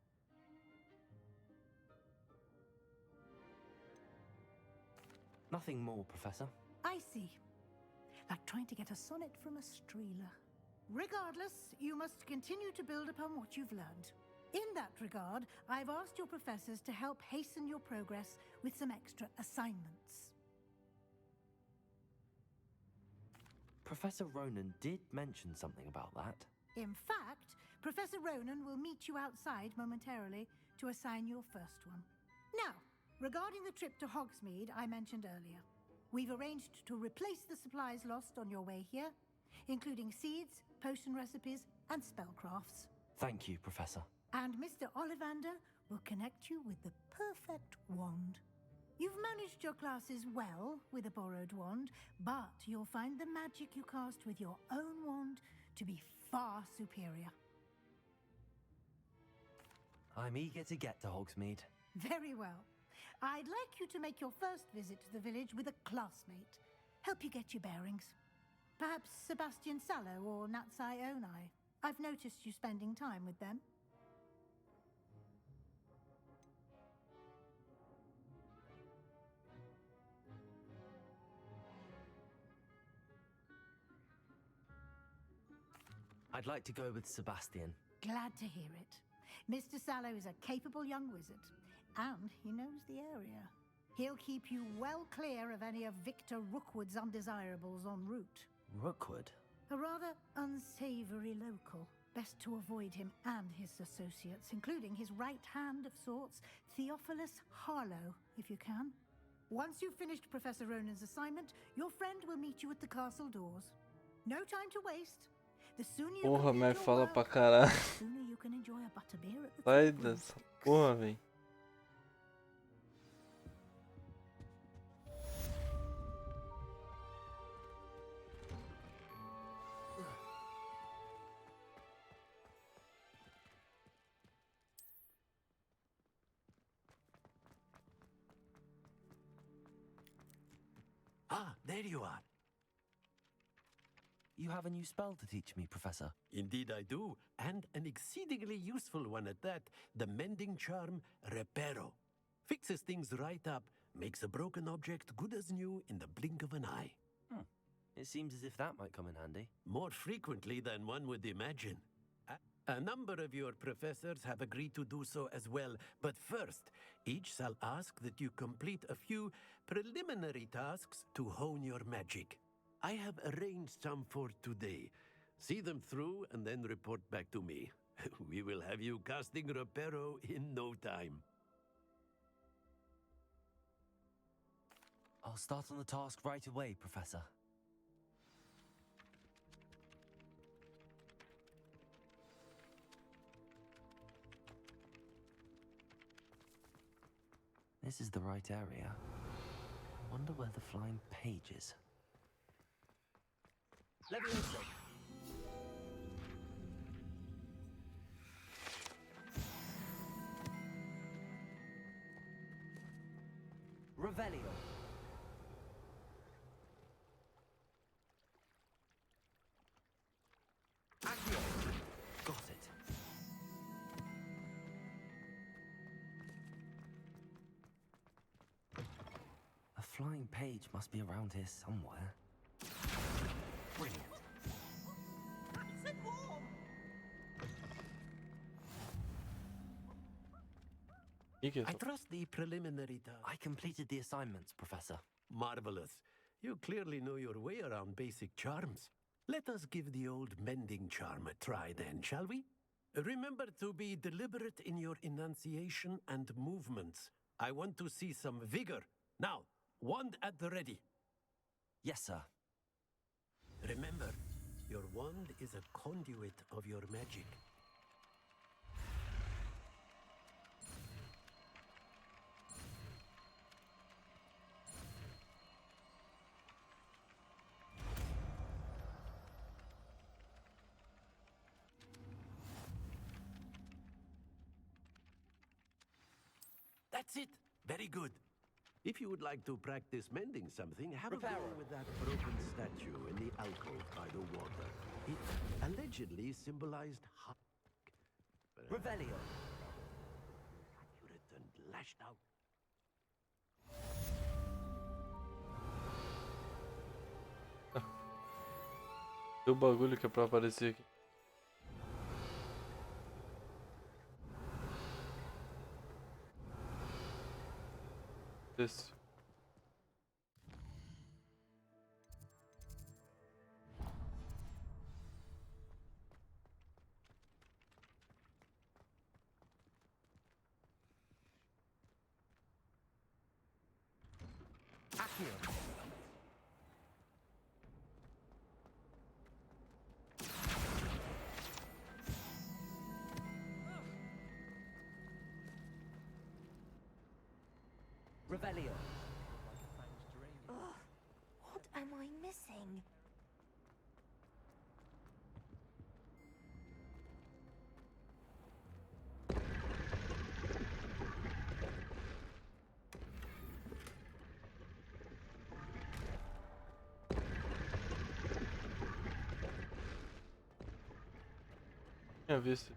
Nothing more, Professor. I see. Like trying to get a sonnet from a streeler. Regardless, you must continue to build upon what you've learned. In that regard, I've asked your professors to help hasten your progress with some extra assignments. Professor Ronan did mention something about that. In fact, Professor Ronan will meet you outside momentarily to assign your first one. Now, regarding the trip to Hogsmeade I mentioned earlier, we've arranged to replace the supplies lost on your way here, including seeds, potion recipes, and spellcrafts. Thank you, Professor. And Mr. Ollivander will connect you with the perfect wand. You've managed your classes well with a borrowed wand, but you'll find the magic you cast with your own wand to be far superior. I'm eager to get to Hogsmeade. Very well. I'd like you to make your first visit to the village with a classmate. Help you get your bearings. Perhaps Sebastian Sallow or Natsai Onai. I've noticed you spending time with them. I'd like to go with Sebastian. Glad to hear it. Mr. Sallow is a capable young wizard, and he knows the area. He'll keep you well clear of any of Victor Rookwood's undesirables en route. Rookwood? A rather unsavory local. Best to avoid him and his associates, including his right hand of sorts, Theophilus Harlow, if you can. Once you've finished Professor Ronan's assignment, your friend will meet you at the castle doors. No time to waste. The sooner you Porra, complete mas your fala work, pra caralho. the sooner you can enjoy a butterbeer at the Sai Three dessa Broomsticks. porra, véi. Ah, there you are. You have a new spell to teach me, Professor. Indeed I do, and an exceedingly useful one at that. The mending charm, Reparo. Fixes things right up, makes a broken object good as new in the blink of an eye. It seems as if that might come in handy. More frequently than one would imagine. A number of your professors have agreed to do so as well, but first, each shall ask that you complete a few preliminary tasks to hone your magic. I have arranged some for today. See them through and then report back to me. We will have you casting Reparo in no time. I'll start on the task right away, Professor. This is the right area. Wonder where the flying page is. Leviosa! Revelio! Accio! Got it. A flying page must be around here somewhere. Brilliant. I trust the preliminary task. I completed the assignments, Professor. Marvelous. You clearly know your way around basic charms. Let us give the old mending charm a try then, shall we? Remember to be deliberate in your enunciation and movements. I want to see some vigor. Now, wand at the ready. Yes, sir. Remember, your wand is a conduit of your magic. That's it. Very good. If you would like to practice mending something, have a go with that broken statue in the alcove by the water. It allegedly symbolized Revelio! accurate and lashed out. Tem o bagulho que é pra aparecer aqui. Esse. Accio! Revelio! Ugh, what am I missing? Tinha visto.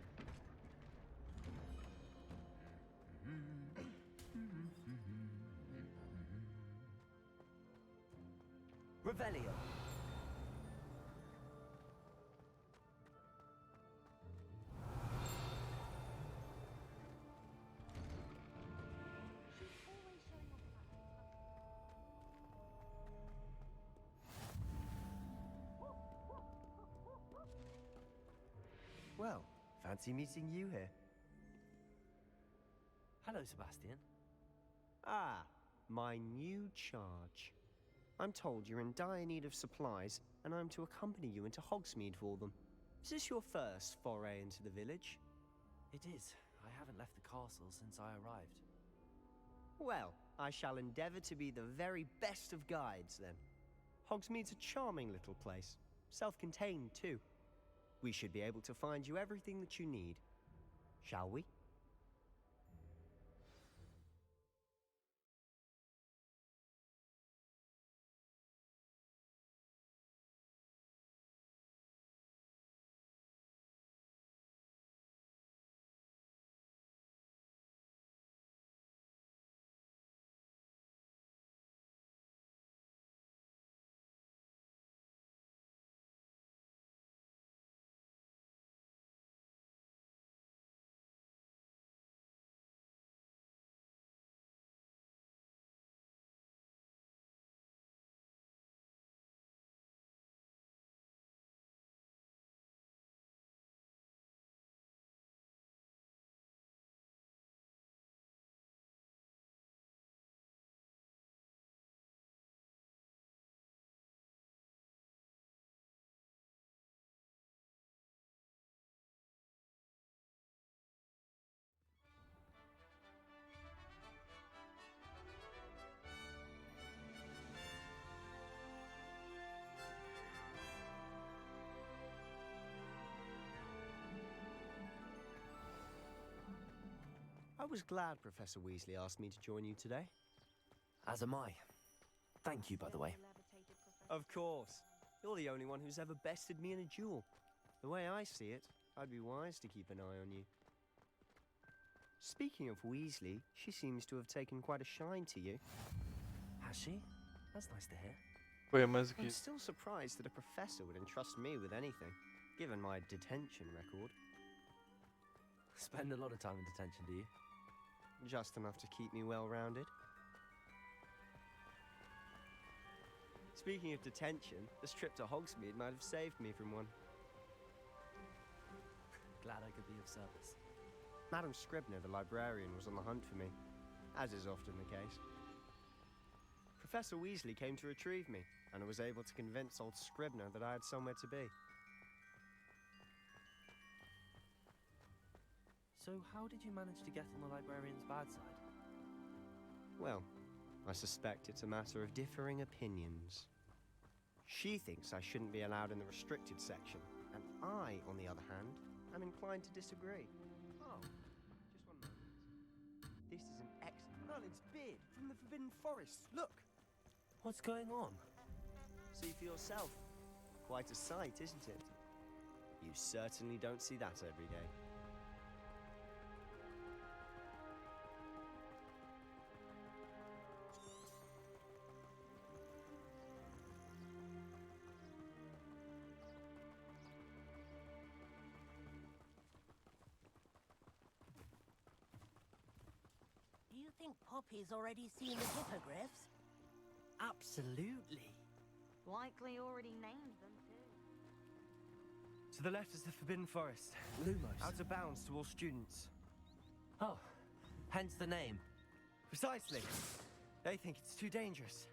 Revelio! Well, fancy meeting you here. Hello, Sebastian. Ah, my new charge. I'm told you're in dire need of supplies, and I'm to accompany you into Hogsmeade for them. Is this your first foray into the village? It is. I haven't left the castle since I arrived. Well, I shall endeavour to be the very best of guides, then. Hogsmeade's a charming little place. Self-contained, too. We should be able to find you everything that you need. Shall we? I was glad Professor Weasley asked me to join you today. As am I. Thank you, by the way. Of course. You're the only one who's ever bested me in a duel. The way I see it, I'd be wise to keep an eye on you. Speaking of Weasley, she seems to have taken quite a shine to you. Has she? That's nice to hear. Wait, mas I'm still surprised that a professor would entrust me with anything, given my detention record. Spend a lot of time in detention, do you? Just enough to keep me well-rounded. Speaking of detention, this trip to Hogsmeade might have saved me from one. Glad I could be of service. Madam Scribner, the librarian, was on the hunt for me, as is often the case. Professor Weasley came to retrieve me, and I was able to convince old Scribner that I had somewhere to be. So how did you manage to get on the librarian's bad side? Well, I suspect it's a matter of differing opinions. She thinks I shouldn't be allowed in the restricted section, and I, on the other hand, am inclined to disagree. Oh, just one moment. This is an excellent Merlin's beard from the Forbidden Forest. Look! What's going on? See for yourself. Quite a sight, isn't it? You certainly don't see that every day. Do you think Poppy's already seen the hippogriffs? Absolutely. Likely already named them, too. To the left is the Forbidden Forest. Lumos. Out of bounds to all students. Oh, hence the name. Precisely. They think it's too dangerous.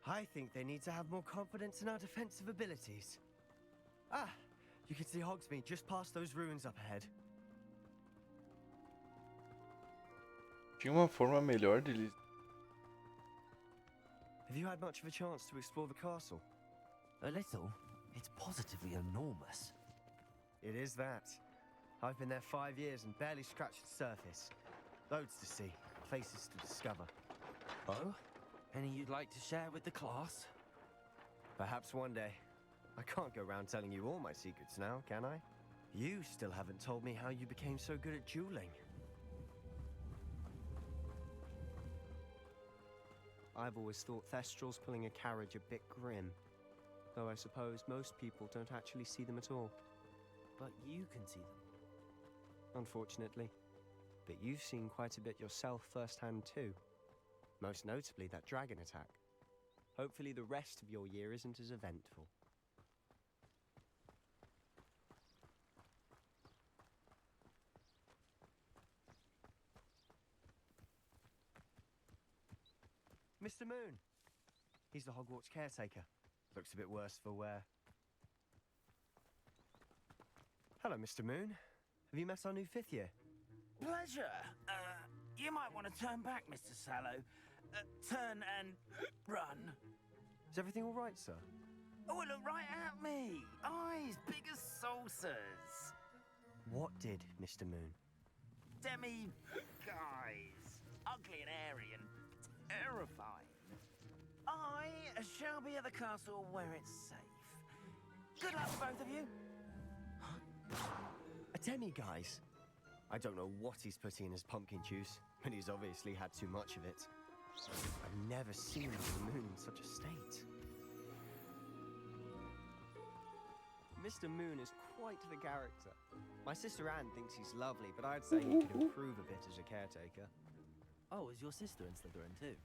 I think they need to have more confidence in our defensive abilities. Ah, you can see Hogsmeade just past those ruins up ahead. Tinha uma forma melhor de eles. Have you had much of a chance to explore the castle? A little. It's positively enormous. It is that. I've been there 5 years and barely scratched the surface. Loads to see, places to discover. Oh? Any you'd like to share with the class? Perhaps one day. I can't go around telling you all my secrets now, can I? You still haven't told me how you became so good at dueling. I've always thought Thestrals pulling a carriage a bit grim. Though I suppose most people don't actually see them at all. But you can see them. Unfortunately. But you've seen quite a bit yourself firsthand too. Most notably that dragon attack. Hopefully the rest of your year isn't as eventful. Mr. Moon. He's the Hogwarts caretaker. Looks a bit worse for wear. Hello, Mr. Moon. Have you met our new 5th year? Pleasure. You might want to turn back, Mr. Sallow. Turn and run. Is everything all right, sir? Oh, look right at me. Eyes big as saucers. What did, Mr. Moon? Demi guys. Ugly and hairy and terrifying. I shall be at the castle where it's safe. Good luck, both of you. A demi-guise? I don't know what he's putting in his pumpkin juice, but he's obviously had too much of it. I've never seen Mr. Moon in such a state. Mr. Moon is quite the character. My sister Anne thinks he's lovely, but I'd say he could improve a bit as a caretaker. Oh, is your sister in Slytherin too?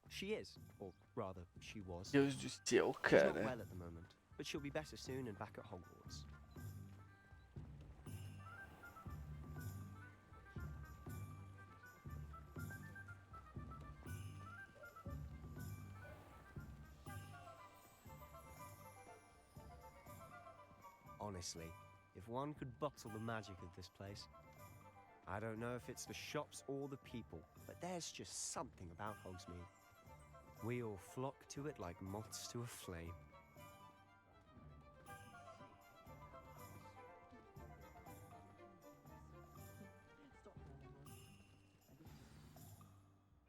She is, or rather, she was. Deus do céu, She's not cara. well at the moment, but she'll be better soon and back at Hogwarts. Honestly, if one could bottle the magic of this place. I don't know if it's the shops or the people, but there's just something about Hogsmeade. We all flock to it like moths to a flame.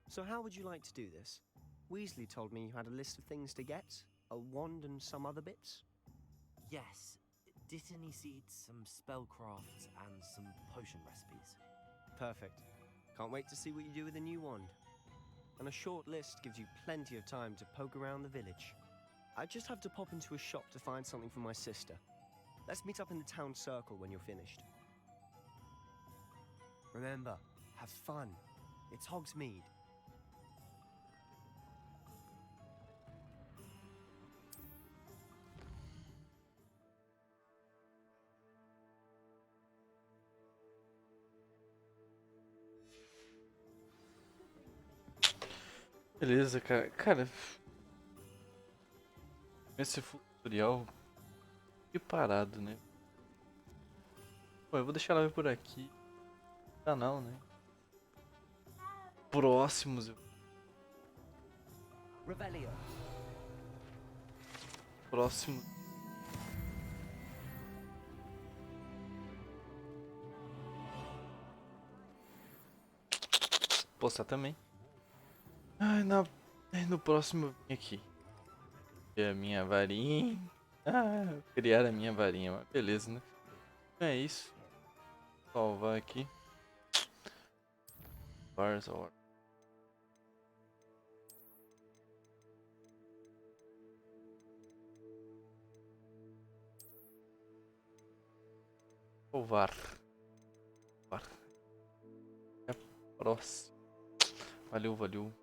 So how would you like to do this? Weasley told me you had a list of things to get, a wand and some other bits. Yes. Dittany seeds, some spellcrafts, and some potion recipes. Perfect. Can't wait to see what you do with the new wand. And a short list gives you plenty of time to poke around the village. I just have to pop into a shop to find something for my sister. Let's meet up in the town circle when you're finished. Remember, have fun. It's Hogsmeade. Beleza, cara. Cara, esse tutorial que parado, né? Bom, eu vou deixar ela por aqui. Canal, né? Próximos. Revelio. Próximo. Postar também. Ai, no próximo eu vim aqui. E a minha varinha. Criar a minha varinha. Mas beleza, né? É isso. Salvar aqui. Barzor. Salvar. Até a próxima. Valeu.